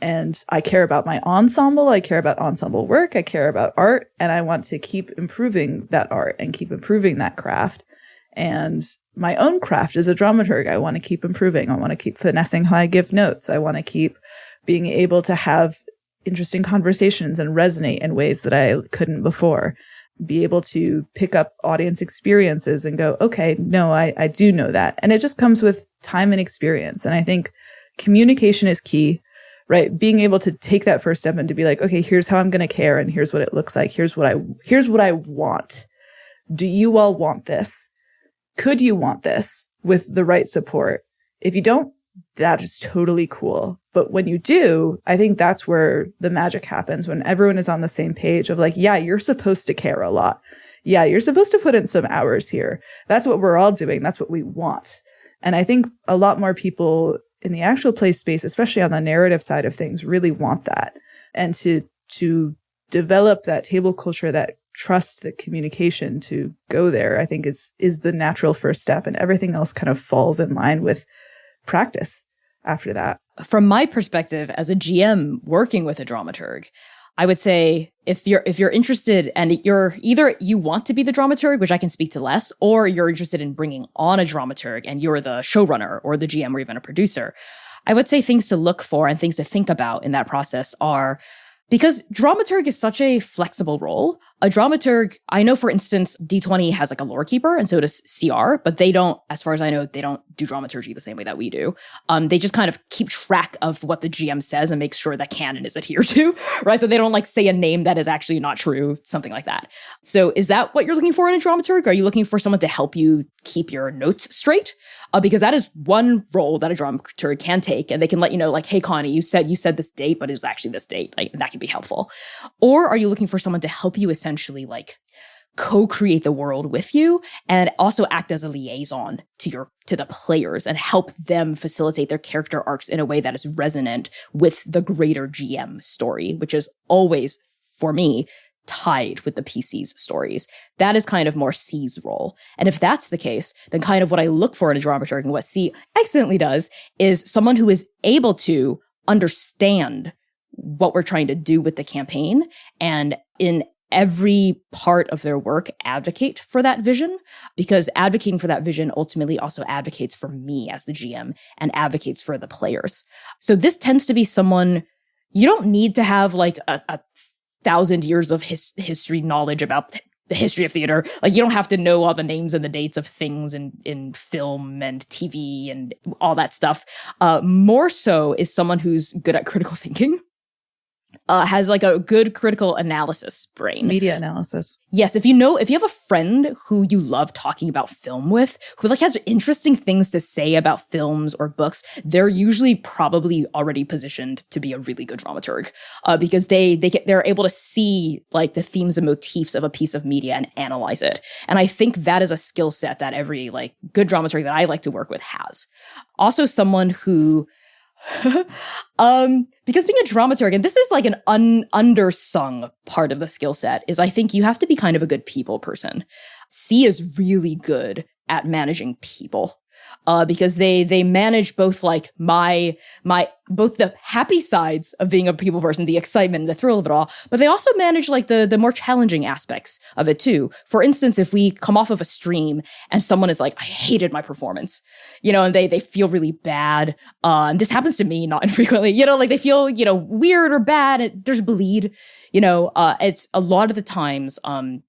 S3: And I care about my ensemble. I care about ensemble work. I care about art. And I want to keep improving that art and keep improving that craft. And my own craft as a dramaturg, I want to keep improving. I want to keep finessing how I give notes. I want to keep being able to have interesting conversations and resonate in ways that I couldn't before. Be able to pick up audience experiences and go, okay, no, I do know that. And it just comes with time and experience. And I think communication is key, right? Being able to take that first step and to be like, okay, here's how I'm going to care. And here's what it looks like. Here's what I want. Do you all want this? Could you want this with the right support? If you don't, that is totally cool. But when you do, I think that's where the magic happens, when everyone is on the same page of like, yeah, you're supposed to care a lot. Yeah, you're supposed to put in some hours here. That's what we're all doing. That's what we want. And I think a lot more people in the actual play space, especially on the narrative side of things, really want that. And to develop that table culture, that trust, that communication to go there, I think is the natural first step. And everything else kind of falls in line with practice after that.
S4: From my perspective as a GM working with a dramaturg, I would say if you're interested and you're either you want to be the dramaturg, which I can speak to less, or you're interested in bringing on a dramaturg and you're the showrunner or the GM or even a producer, I would say things to look for and things to think about in that process are, because dramaturg is such a flexible role, A dramaturg, I know, for instance, D20 has like a lore keeper, and so does CR, but they don't, as far as I know, they don't do dramaturgy the same way that we do. They just kind of keep track of what the GM says and make sure that canon is adhered to, right? So they don't like say a name that is actually not true, something like that. So is that what you're looking for in a dramaturg? Are you looking for someone to help you keep your notes straight? Because that is one role that a dramaturg can take, and they can let you know, like, hey, Connie, you said this date, but it was actually this date. Like, that can be helpful. Or are you looking for someone to help you essentially like co-create the world with you and also act as a liaison to the players and help them facilitate their character arcs in a way that is resonant with the greater GM story, which is always, for me, tied with the PC's stories. That is kind of more C's role. And if that's the case, then kind of what I look for in a dramaturg and what C excellently does is someone who is able to understand what we're trying to do with the campaign and in every part of their work advocate for that vision, because advocating for that vision ultimately also advocates for me as the GM and advocates for the players. So this tends to be someone, you don't need to have like a 1,000 years of history knowledge about the history of theater. Like, you don't have to know all the names and the dates of things in film and TV and all that stuff. More so is someone who's good at critical thinking. Has like a good critical analysis brain.
S3: Media analysis.
S4: Yes, if you have a friend who you love talking about film with, who like has interesting things to say about films or books, they're usually probably already positioned to be a really good dramaturg, because they're able to see like the themes and motifs of a piece of media and analyze it. And I think that is a skill set that every like good dramaturg that I like to work with has. Also, someone who because being a dramaturg, and this is like an undersung part of the skill set, is I think you have to be kind of a good people person. C is really good at managing people. Because they manage both like my both the happy sides of being a people person, the excitement and the thrill of it all, but they also manage like the more challenging aspects of it too. For instance, if we come off of a stream and someone is like, I hated my performance, and they feel really bad. And this happens to me not infrequently, like they feel, weird or bad. There's bleed, it's a lot of the times,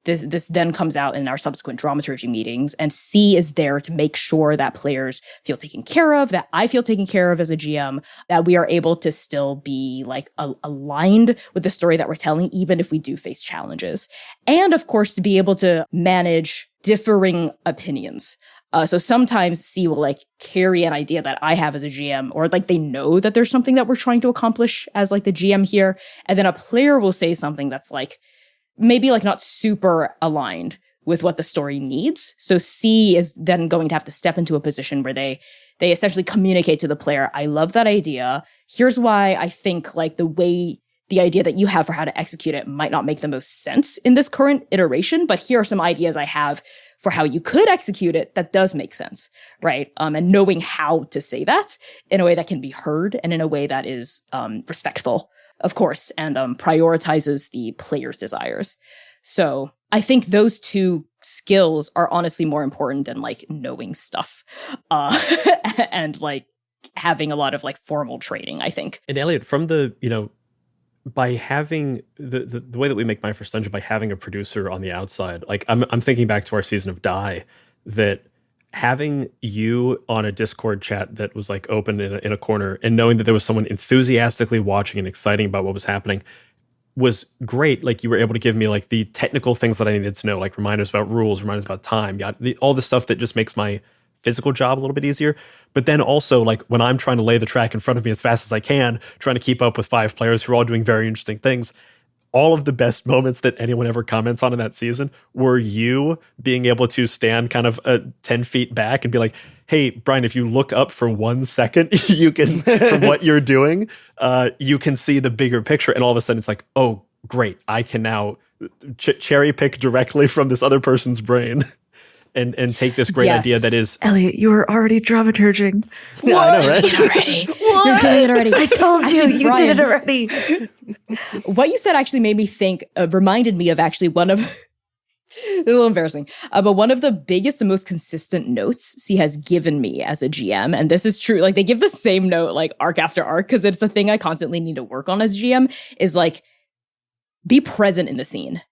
S4: this then comes out in our subsequent dramaturgy meetings, and C is there to make sure that players feel taken care of, that I feel taken care of as a GM, that we are able to still be like aligned with the story that we're telling, even if we do face challenges. And of course, to be able to manage differing opinions. So sometimes C will like carry an idea that I have as a GM, or like they know that there's something that we're trying to accomplish as like the GM here. And then a player will say something that's like, maybe like not super aligned with what the story needs. So C is then going to have to step into a position where they essentially communicate to the player, I love that idea. Here's why I think like the idea that you have for how to execute it might not make the most sense in this current iteration, but here are some ideas I have for how you could execute it that does make sense, right? And knowing how to say that in a way that can be heard and in a way that is respectful, of course, and prioritizes the player's desires. So I think those two skills are honestly more important than like knowing stuff and like having a lot of like formal training, I think.
S2: And Elliot, from the, by having the way that we make My First Dungeon, by having a producer on the outside, like I'm thinking back to our season of Die, that having you on a Discord chat that was like open in a corner and knowing that there was someone enthusiastically watching and exciting about what was happening was great. Like, you were able to give me like the technical things that I needed to know, like reminders about rules, reminders about time, all the stuff that just makes my physical job a little bit easier. But then also, like, when I'm trying to lay the track in front of me as fast as I can, trying to keep up with 5 players who are all doing very interesting things, all of the best moments that anyone ever comments on in that season were you being able to stand kind of 10 feet back and be like, hey, Brian, if you look up for 1 second, you can, from what you're doing, you can see the bigger picture. And all of a sudden it's like, oh, great. I can now cherry pick directly from this other person's brain and take this great idea that is...
S3: Elliot, you were already dramaturging.
S2: Yeah, I know, right?
S4: You're doing it already.
S3: I told you,
S4: Brian,
S3: did it already.
S4: What you said actually made me think, reminded me of actually one of... It's a little embarrassing, but one of the biggest and most consistent notes C has given me as a GM, and this is true, like they give the same note like arc after arc, because it's a thing I constantly need to work on as GM, is like, be present in the scene.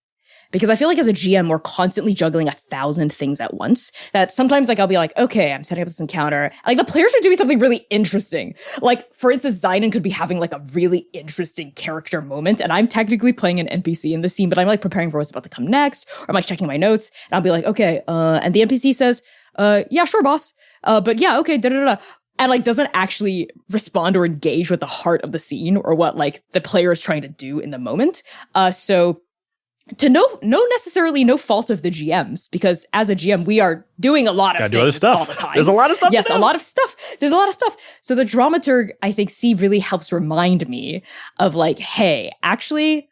S4: Because I feel like as a GM, we're constantly juggling 1,000 things at once. That sometimes like I'll be like, okay, I'm setting up this encounter. Like the players are doing something really interesting. Like for instance, Zynon could be having like a really interesting character moment. And I'm technically playing an NPC in the scene, but I'm like preparing for what's about to come next. Or I'm like checking my notes. And I'll be like, okay, and the NPC says, yeah, sure, boss. But yeah, okay, da-da-da-da. And like doesn't actually respond or engage with the heart of the scene or what like the player is trying to do in the moment. So to no fault of the GMs, because as a GM, we are doing a lot of things all the time.
S2: There's a lot of stuff.
S4: Yes, a lot of stuff. There's a lot of stuff. So the dramaturg, I think, C really helps remind me of like, hey, actually,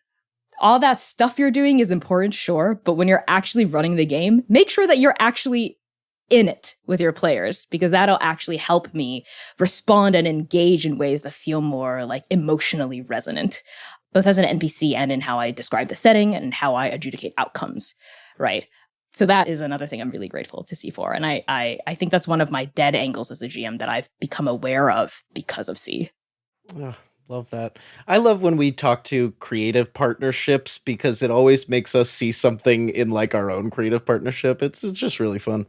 S4: all that stuff you're doing is important, sure. But when you're actually running the game, make sure that you're actually in it with your players, because that'll actually help me respond and engage in ways that feel more like emotionally resonant, both as an NPC and in how I describe the setting and how I adjudicate outcomes, right? So that is another thing I'm really grateful to C4. And I think that's one of my dead angles as a GM that I've become aware of because of C.
S1: Oh, love that. I love when we talk to creative partnerships because it always makes us see something in like our own creative partnership. It's just really fun.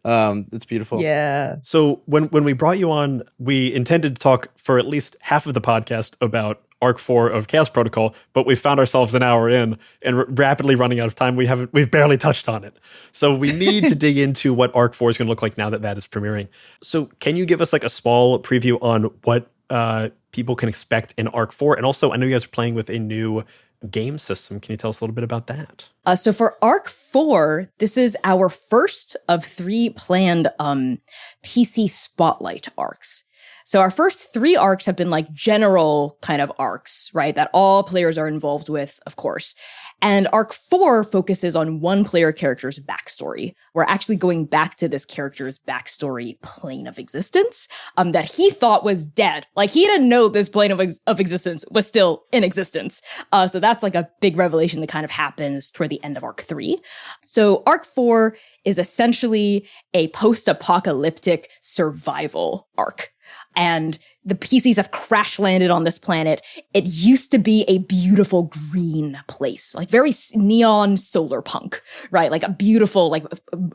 S1: It's beautiful.
S3: Yeah.
S2: So when we brought you on, we intended to talk for at least half of the podcast about Arc 4 of Chaos Protocol, but we found ourselves an hour in and rapidly running out of time. We've barely touched on it. So we need to dig into what Arc 4 is going to look like now that that is premiering. So can you give us like a small preview on what people can expect in Arc 4? And also, I know you guys are playing with a new game system. Can you tell us a little bit about that?
S4: So for Arc 4, this is our first of 3 planned PC Spotlight arcs. So our first 3 arcs have been like general kind of arcs, right? That all players are involved with, of course. And Arc 4 focuses on one player character's backstory. We're actually going back to this character's backstory plane of existence that he thought was dead. Like he didn't know this plane of existence was still in existence. So that's like a big revelation that kind of happens toward the end of Arc 3. So Arc 4 is essentially a post-apocalyptic survival arc. And the PCs have crash landed on this planet. It used to be a beautiful green place, like very neon solar punk, right? Like a beautiful, like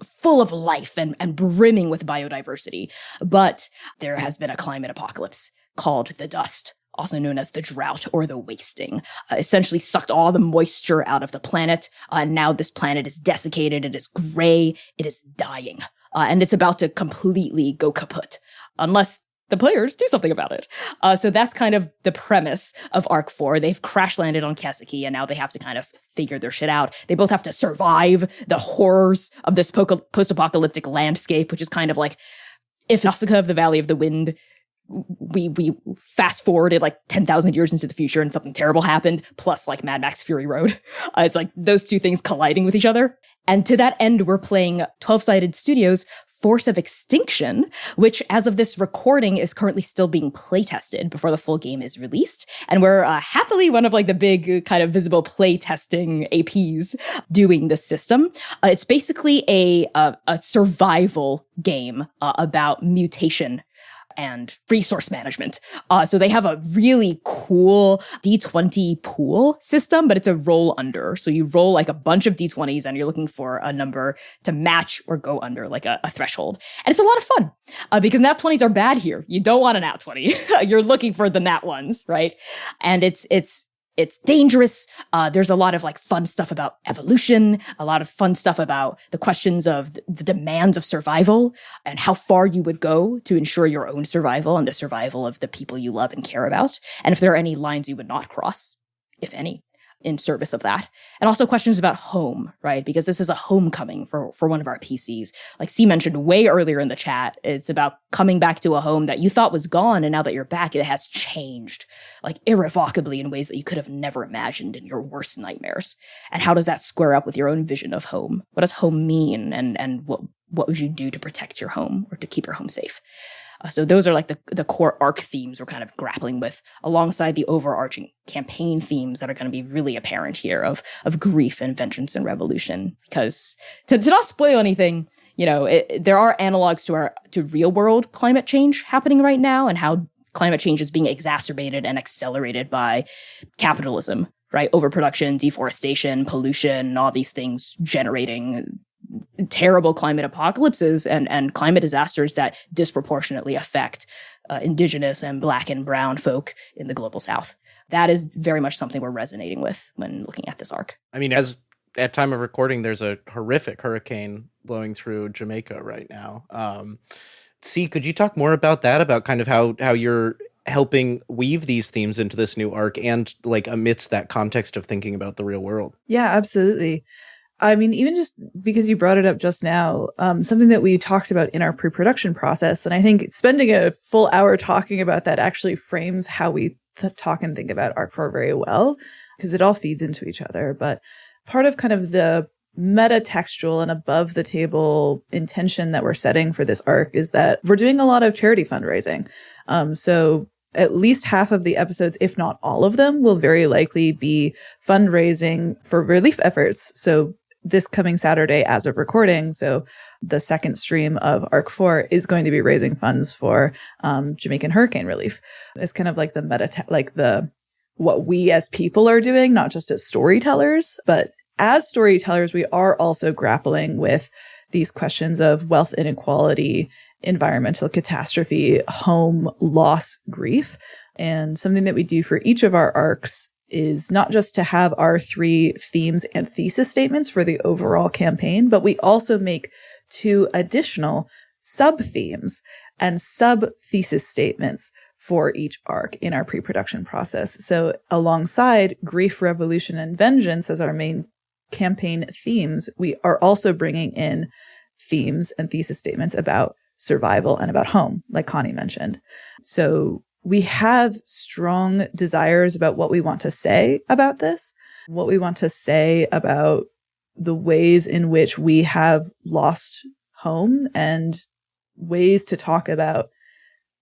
S4: full of life and brimming with biodiversity. But there has been a climate apocalypse called the dust, also known as the drought or the wasting, essentially sucked all the moisture out of the planet. And now this planet is desiccated. It is gray. It is dying. And it's about to completely go kaput unless the players do something about it. So that's kind of the premise of Arc 4. They've crash landed on Kaseki and now they have to kind of figure their shit out. They both have to survive the horrors of this post-apocalyptic landscape, which is kind of like if Nausicaa of the Valley of the Wind, we fast forwarded like 10,000 years into the future and something terrible happened, plus like Mad Max Fury Road. It's like those two things colliding with each other. And to that end, we're playing 12-Sided Studios' Force of Extinction, which as of this recording is currently still being playtested before the full game is released. And we're happily one of like the big kind of visible playtesting APs doing this system. It's basically a survival game about mutation and resource management. So they have a really cool D20 pool system, but it's a roll under. So you roll like a bunch of D20s and you're looking for a number to match or go under, like a threshold. And it's a lot of fun because nat 20s are bad here. You don't want a nat 20. You're looking for the nat ones, right? And it's dangerous. There's a lot of like fun stuff about evolution, a lot of fun stuff about the questions of the demands of survival and how far you would go to ensure your own survival and the survival of the people you love and care about. And if there are any lines you would not cross, if any, in service of that. And also questions about home, right? Because this is a homecoming for one of our PCs. Like C mentioned way earlier in the chat, it's about coming back to a home that you thought was gone, and now that you're back, it has changed, like irrevocably in ways that you could have never imagined in your worst nightmares. And how does that square up with your own vision of home? What does home mean? And what would you do to protect your home or to keep your home safe? So those are like the core arc themes we're kind of grappling with alongside the overarching campaign themes that are going to be really apparent here of grief and vengeance and revolution. Because to not spoil anything, you know, there are analogs to real world climate change happening right now and how climate change is being exacerbated and accelerated by capitalism, right? Overproduction, deforestation, pollution, all these things generating terrible climate apocalypses and climate disasters that disproportionately affect indigenous and Black and brown folk in the global South. That is very much something we're resonating with when looking at this arc.
S1: I mean, as at time of recording, there's a horrific hurricane blowing through Jamaica right now. Could you talk more about that, about kind of how you're helping weave these themes into this new arc and like amidst that context of thinking about the real world?
S3: Yeah, absolutely. I mean, even just because you brought it up just now, something that we talked about in our pre-production process, and I think spending a full hour talking about that actually frames how we talk and think about Arc 4 very well, because it all feeds into each other. But part of kind of the meta-textual and above the table intention that we're setting for this arc is that we're doing a lot of charity fundraising. So at least half of the episodes, if not all of them, will very likely be fundraising for relief efforts. So this coming Saturday as of recording, so the second stream of Arc 4 is going to be raising funds for Jamaican hurricane relief. It's kind of like the what we as people are doing, not just as storytellers, but as storytellers, we are also grappling with these questions of wealth inequality, environmental catastrophe, home loss, grief. And something that we do for each of our arcs is not just to have our 3 themes and thesis statements for the overall campaign, but we also make 2 additional sub-themes and sub-thesis statements for each arc in our pre-production process. So alongside grief, revolution, and vengeance as our main campaign themes, we are also bringing in themes and thesis statements about survival and about home, like Connie mentioned. So we have strong desires about what we want to say about this, what we want to say about the ways in which we have lost home, and ways to talk about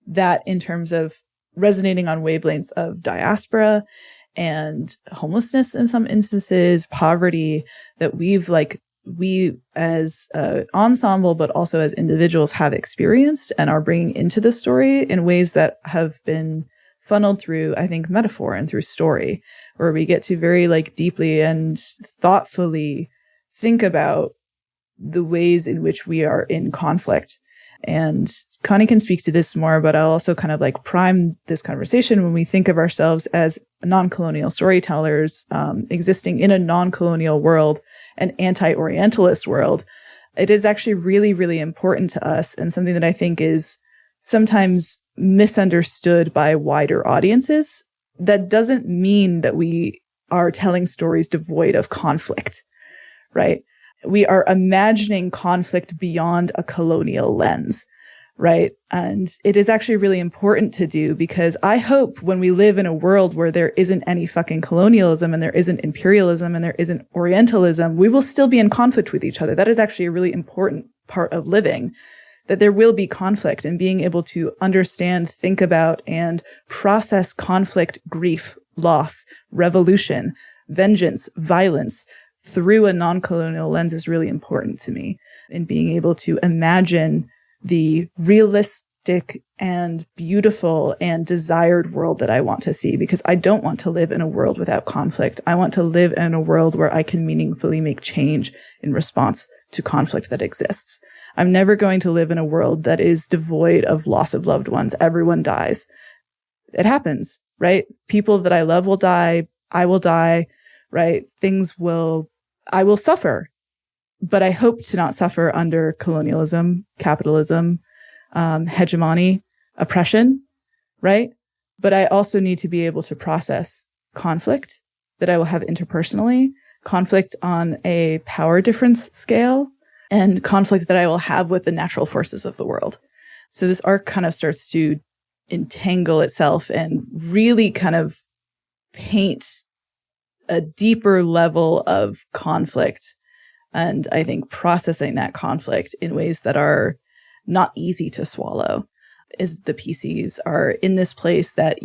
S3: that in terms of resonating on wavelengths of diaspora and homelessness in some instances, poverty, that we as an ensemble, but also as individuals, have experienced and are bringing into the story in ways that have been funneled through, I think, metaphor and through story, where we get to very deeply and thoughtfully think about the ways in which we are in conflict. And Connie can speak to this more, but I'll also kind of prime this conversation when we think of ourselves as non-colonial storytellers, existing in a non-colonial world, an anti-orientalist world. It is actually really, really important to us, and something that I think is sometimes misunderstood by wider audiences. That doesn't mean that we are telling stories devoid of conflict, right? We are imagining conflict beyond a colonial lens, right? And it is actually really important to do, because I hope when we live in a world where there isn't any fucking colonialism and there isn't imperialism and there isn't orientalism, we will still be in conflict with each other. That is actually a really important part of living, that there will be conflict, and being able to understand, think about, and process conflict, grief, loss, revolution, vengeance, violence through a non-colonial lens is really important to me, in being able to imagine the realistic and beautiful and desired world that I want to see, because I don't want to live in a world without conflict. I want to live in a world where I can meaningfully make change in response to conflict that exists. I'm never going to live in a world that is devoid of loss of loved ones. Everyone dies. It happens, right? People that I love will die. I will die, right? I will suffer, but I hope to not suffer under colonialism, capitalism, hegemony, oppression, right? But I also need to be able to process conflict that I will have interpersonally, conflict on a power difference scale, and conflict that I will have with the natural forces of the world. So this arc kind of starts to entangle itself and really kind of paint a deeper level of conflict. And I think processing that conflict in ways that are not easy to swallow, is the PCs are in this place that,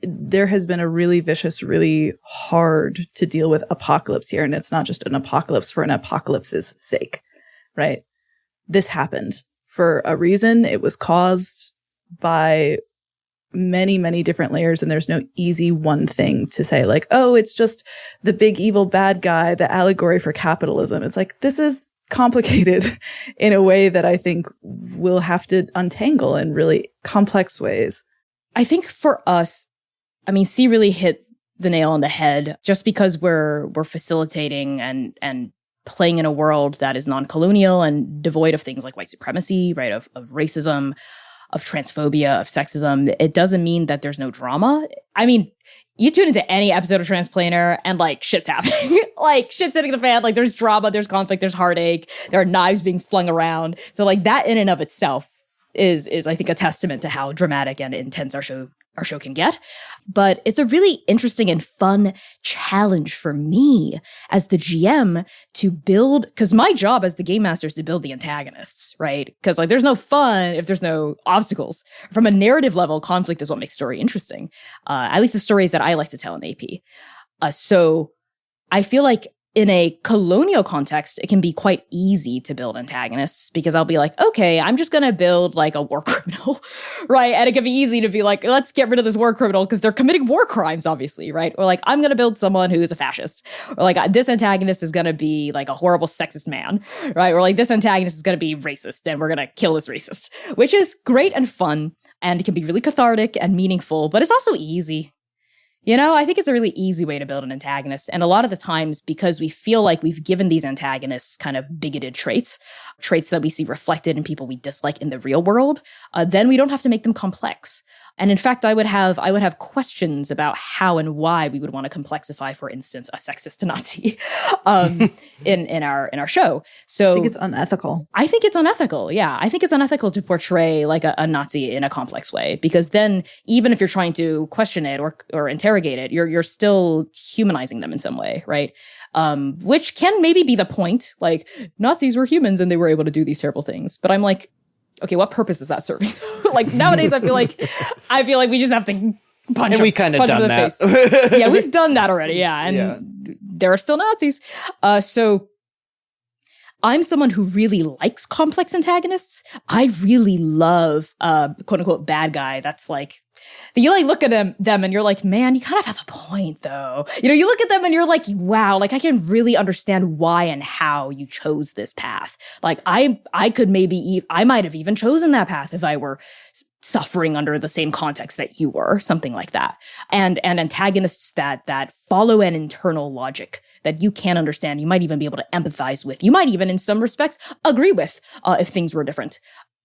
S3: there has been a really vicious, really hard to deal with apocalypse here. And it's not just an apocalypse for an apocalypse's sake, right? This happened for a reason. It was caused by many, many different layers, and there's no easy one thing to say like, oh, it's just the big evil bad guy, the allegory for capitalism. It's like, this is complicated in a way that I think we'll have to untangle in really complex ways.
S4: I think for us, I mean, C really hit the nail on the head. Just because we're facilitating and playing in a world that is non-colonial and devoid of things like white supremacy, right, of racism, of transphobia, of sexism, it doesn't mean that there's no drama. I mean, you tune into any episode of Transplanar and like shit's happening. Like shit's hitting the fan. Like there's drama, there's conflict, there's heartache, there are knives being flung around. So like that in and of itself is I think a testament to how dramatic and intense our show can get. But it's a really interesting and fun challenge for me as the GM to build, because my job as the game master is to build the antagonists, right? Because like there's no fun if there's no obstacles. From a narrative level, conflict is what makes story interesting. At least the stories that I like to tell in AP. So I feel like in a colonial context, it can be quite easy to build antagonists because I'll be like, okay, I'm just going to build like a war criminal, right? And it can be easy to be like, let's get rid of this war criminal because they're committing war crimes, obviously, right? Or like, I'm going to build someone who is a fascist. Or like, this antagonist is going to be like a horrible sexist man, right? Or like, this antagonist is going to be racist and we're going to kill this racist, which is great and fun and it can be really cathartic and meaningful, but it's also easy. You know, I think it's a really easy way to build an antagonist. And a lot of the times, because we feel like we've given these antagonists kind of bigoted traits that we see reflected in people we dislike in the real world, then we don't have to make them complex. And in fact, I would have questions about how and why we would want to complexify, for instance, a sexist Nazi in our show. So
S3: I think it's unethical.
S4: I think it's unethical. Yeah, I think it's unethical to portray like a Nazi in a complex way, because then even if you're trying to question it or interrogate it, you're still humanizing them in some way, right? Which can maybe be the point. Like Nazis were humans and they were able to do these terrible things, but I'm like, okay, what purpose is that serving? Like nowadays, I feel like we just have to punch.
S1: And we kind of done that.
S4: Face. Yeah, we've done that already. Yeah, and there are still Nazis. So I'm someone who really likes complex antagonists. I really love quote unquote bad guy. That's like, you like look at them and you're like, man, you kind of have a point though. You know, you look at them and you're like, wow, like I can really understand why and how you chose this path. Like I might have even chosen that path if I were suffering under the same context that you were, something like that. And antagonists that follow an internal logic that you can understand, you might even be able to empathize with, you might even in some respects agree with if things were different.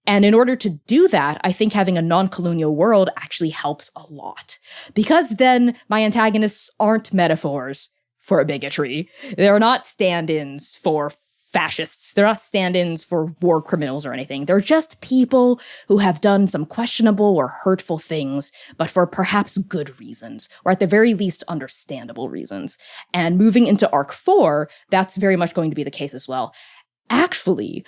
S4: And in order to do that, I think having a non-colonial world actually helps a lot. Because then my antagonists aren't metaphors for a bigotry. They're not stand-ins for fascists. They're not stand-ins for war criminals or anything. They're just people who have done some questionable or hurtful things, but for perhaps good reasons, or at the very least understandable reasons. And moving into Arc 4, that's very much going to be the case as well. Actually,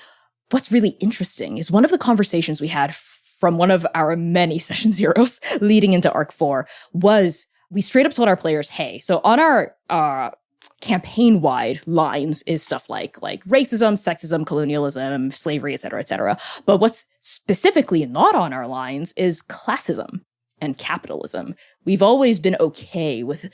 S4: what's really interesting is one of the conversations we had from one of our many session zeros leading into Arc 4 was we straight up told our players, hey, so on our campaign-wide lines is stuff like racism, sexism, colonialism, slavery, et cetera, but what's specifically not on our lines is classism and capitalism. We've always been okay with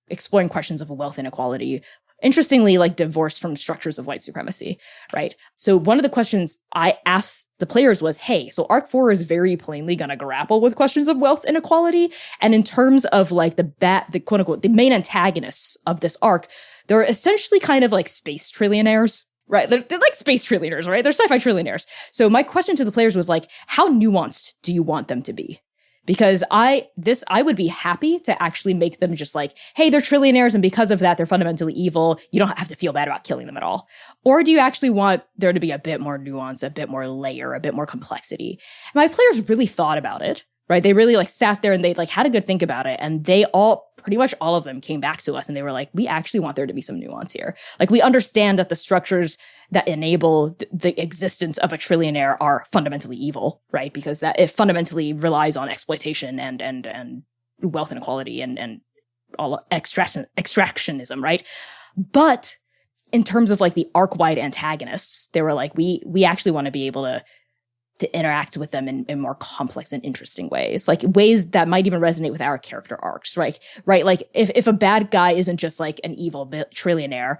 S4: exploring questions of wealth inequality, interestingly, like divorced from structures of white supremacy, right? So one of the questions I asked the players was, hey, so Arc 4 is very plainly going to grapple with questions of wealth inequality. And in terms of like the quote unquote, the main antagonists of this arc, they're essentially kind of like space trillionaires, right? They're like space trillionaires, right? They're sci-fi trillionaires. So my question to the players was like, how nuanced do you want them to be? Because I would be happy to actually make them just like, hey, they're trillionaires and because of that, they're fundamentally evil. You don't have to feel bad about killing them at all. Or do you actually want there to be a bit more nuance, a bit more layer, a bit more complexity? And my players really thought about it, right? They really like sat there and they like had a good think about it. And they pretty much all of them came back to us and they were like, we actually want there to be some nuance here. Like we understand that the structures that enable the existence of a trillionaire are fundamentally evil, right? Because that it fundamentally relies on exploitation and wealth inequality and all extractionism, right? But in terms of like the arc-wide antagonists, they were like, we actually want to be able to to interact with them in more complex and interesting ways, like ways that might even resonate with our character arcs, right? Right. Like if a bad guy isn't just like an evil trillionaire,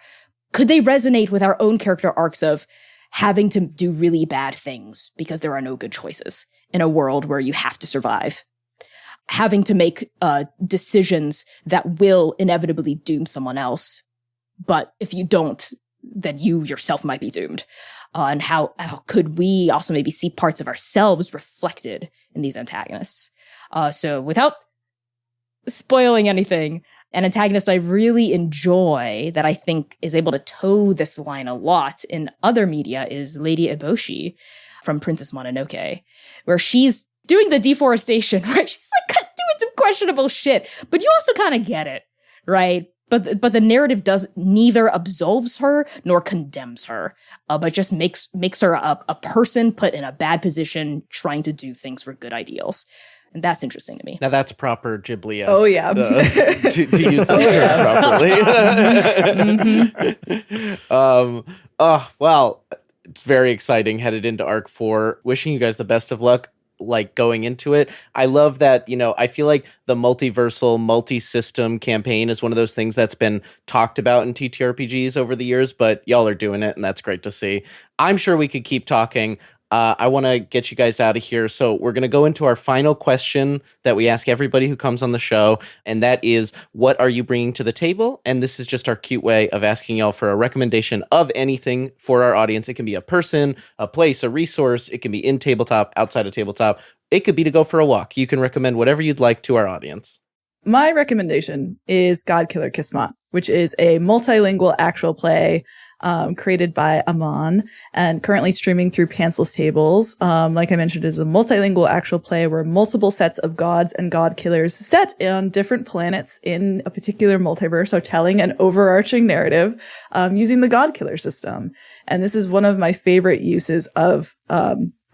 S4: could they resonate with our own character arcs of having to do really bad things because there are no good choices in a world where you have to survive? Having to make decisions that will inevitably doom someone else. But if you don't, then you yourself might be doomed. And how could we also maybe see parts of ourselves reflected in these antagonists? So without spoiling anything, an antagonist I really enjoy that I think is able to toe this line a lot in other media is Lady Eboshi from Princess Mononoke, where she's doing the deforestation, right? She's like doing some questionable shit, but you also kind of get it, right? But the narrative neither absolves her nor condemns her, but just makes her a person put in a bad position trying to do things for good ideals. And that's interesting to me.
S1: Now that's proper Ghibli-esque.
S3: Oh, yeah.
S1: To use the term properly. Well, it's very exciting headed into Arc 4. Wishing you guys the best of luck, like, going into it. I love that, I feel like the multiversal, multi-system campaign is one of those things that's been talked about in TTRPGs over the years, but y'all are doing it, and that's great to see. I'm sure we could keep talking. I want to get you guys out of here. So we're going to go into our final question that we ask everybody who comes on the show. And that is, what are you bringing to the table? And this is just our cute way of asking y'all for a recommendation of anything for our audience. It can be a person, a place, a resource. It can be in tabletop, outside of tabletop. It could be to go for a walk. You can recommend whatever you'd like to our audience.
S3: My recommendation is God Killer Kismet, which is a multilingual actual play created by Aman and currently streaming through Pantsless Tables. Like I mentioned, is a multilingual actual play where multiple sets of gods and god killers set on different planets in a particular multiverse are telling an overarching narrative using the god killer system. And this is one of my favorite uses of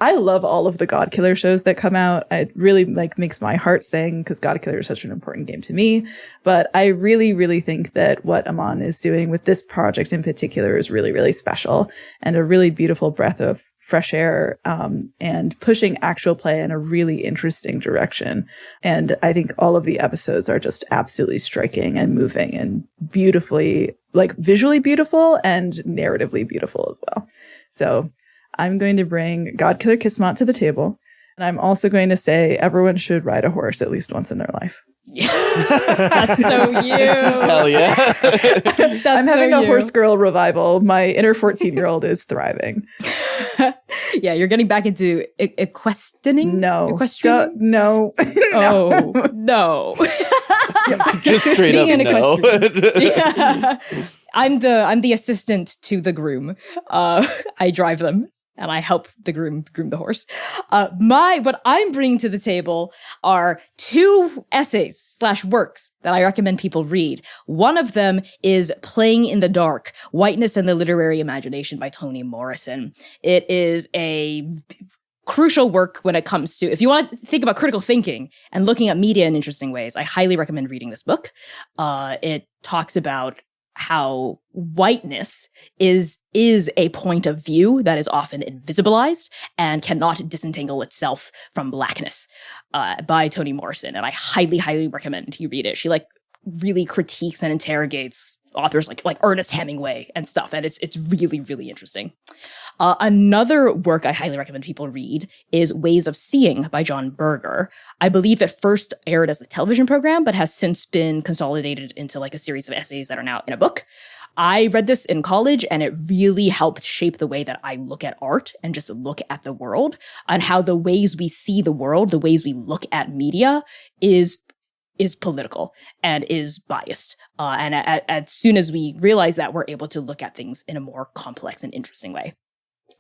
S3: I love all of the God Killer shows that come out. It really makes my heart sing because God Killer is such an important game to me. But I really, really think that what Aman is doing with this project in particular is really, really special and a really beautiful breath of fresh air, and pushing actual play in a really interesting direction. And I think all of the episodes are just absolutely striking and moving and beautifully, visually beautiful and narratively beautiful as well. So I'm going to bring God Killer Kismet to the table. And I'm also going to say everyone should ride a horse at least once in their life.
S4: Yeah. That's so you.
S1: Hell yeah.
S3: I'm having a horse girl revival. My inner 14-year-old is thriving.
S4: Yeah, you're getting back into equestrianing?
S3: No.
S4: Equestrianing?
S3: No.
S4: Oh, no.
S1: Just straight up no.
S4: Yeah. I'm the assistant to the groom. I drive them and I help the groom the horse. What I'm bringing to the table are 2 essays / works that I recommend people read. One of them is Playing in the Dark, Whiteness and the Literary Imagination by Toni Morrison. It is a crucial work when it comes to, if you want to think about critical thinking and looking at media in interesting ways, I highly recommend reading this book. It talks about how whiteness is a point of view that is often invisibilized and cannot disentangle itself from blackness, by Toni Morrison. And I highly, highly recommend you read it. She really critiques and interrogates authors like Ernest Hemingway and stuff. And it's really, really interesting. Another work I highly recommend people read is Ways of Seeing by John Berger. I believe it first aired as a television program, but has since been consolidated into a series of essays that are now in a book. I read this in college and it really helped shape the way that I look at art and just look at the world, and how the ways we see the world, the ways we look at media is political and is biased. And as soon as we realize that, we're able to look at things in a more complex and interesting way.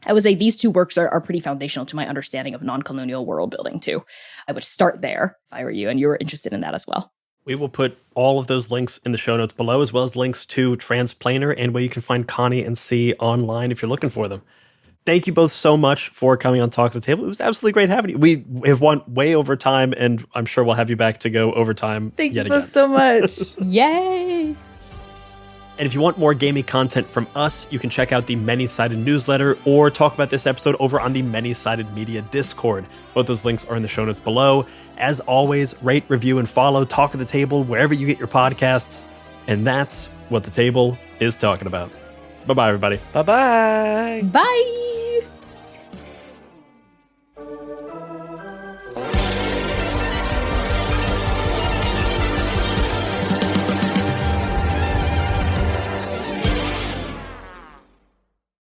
S4: I would say these 2 works are pretty foundational to my understanding of non-colonial world building too. I would start there if I were you and you were interested in that as well.
S2: We will put all of those links in the show notes below, as well as links to Transplanar and where you can find Connie and C online if you're looking for them. Thank you both so much for coming on Talk to the Table. It was absolutely great having you. We have won way over time, and I'm sure we'll have you back to go overtime.
S3: Thank you
S2: again.
S3: both so much.
S4: Yay!
S2: And if you want more gaming content from us, you can check out the Many-Sided newsletter or talk about this episode over on the Many-Sided Media Discord. Both those links are in the show notes below. As always, rate, review, and follow Talk of the Table wherever you get your podcasts. And that's what the table is talking about. Bye-bye, everybody.
S1: Bye-bye.
S4: Bye.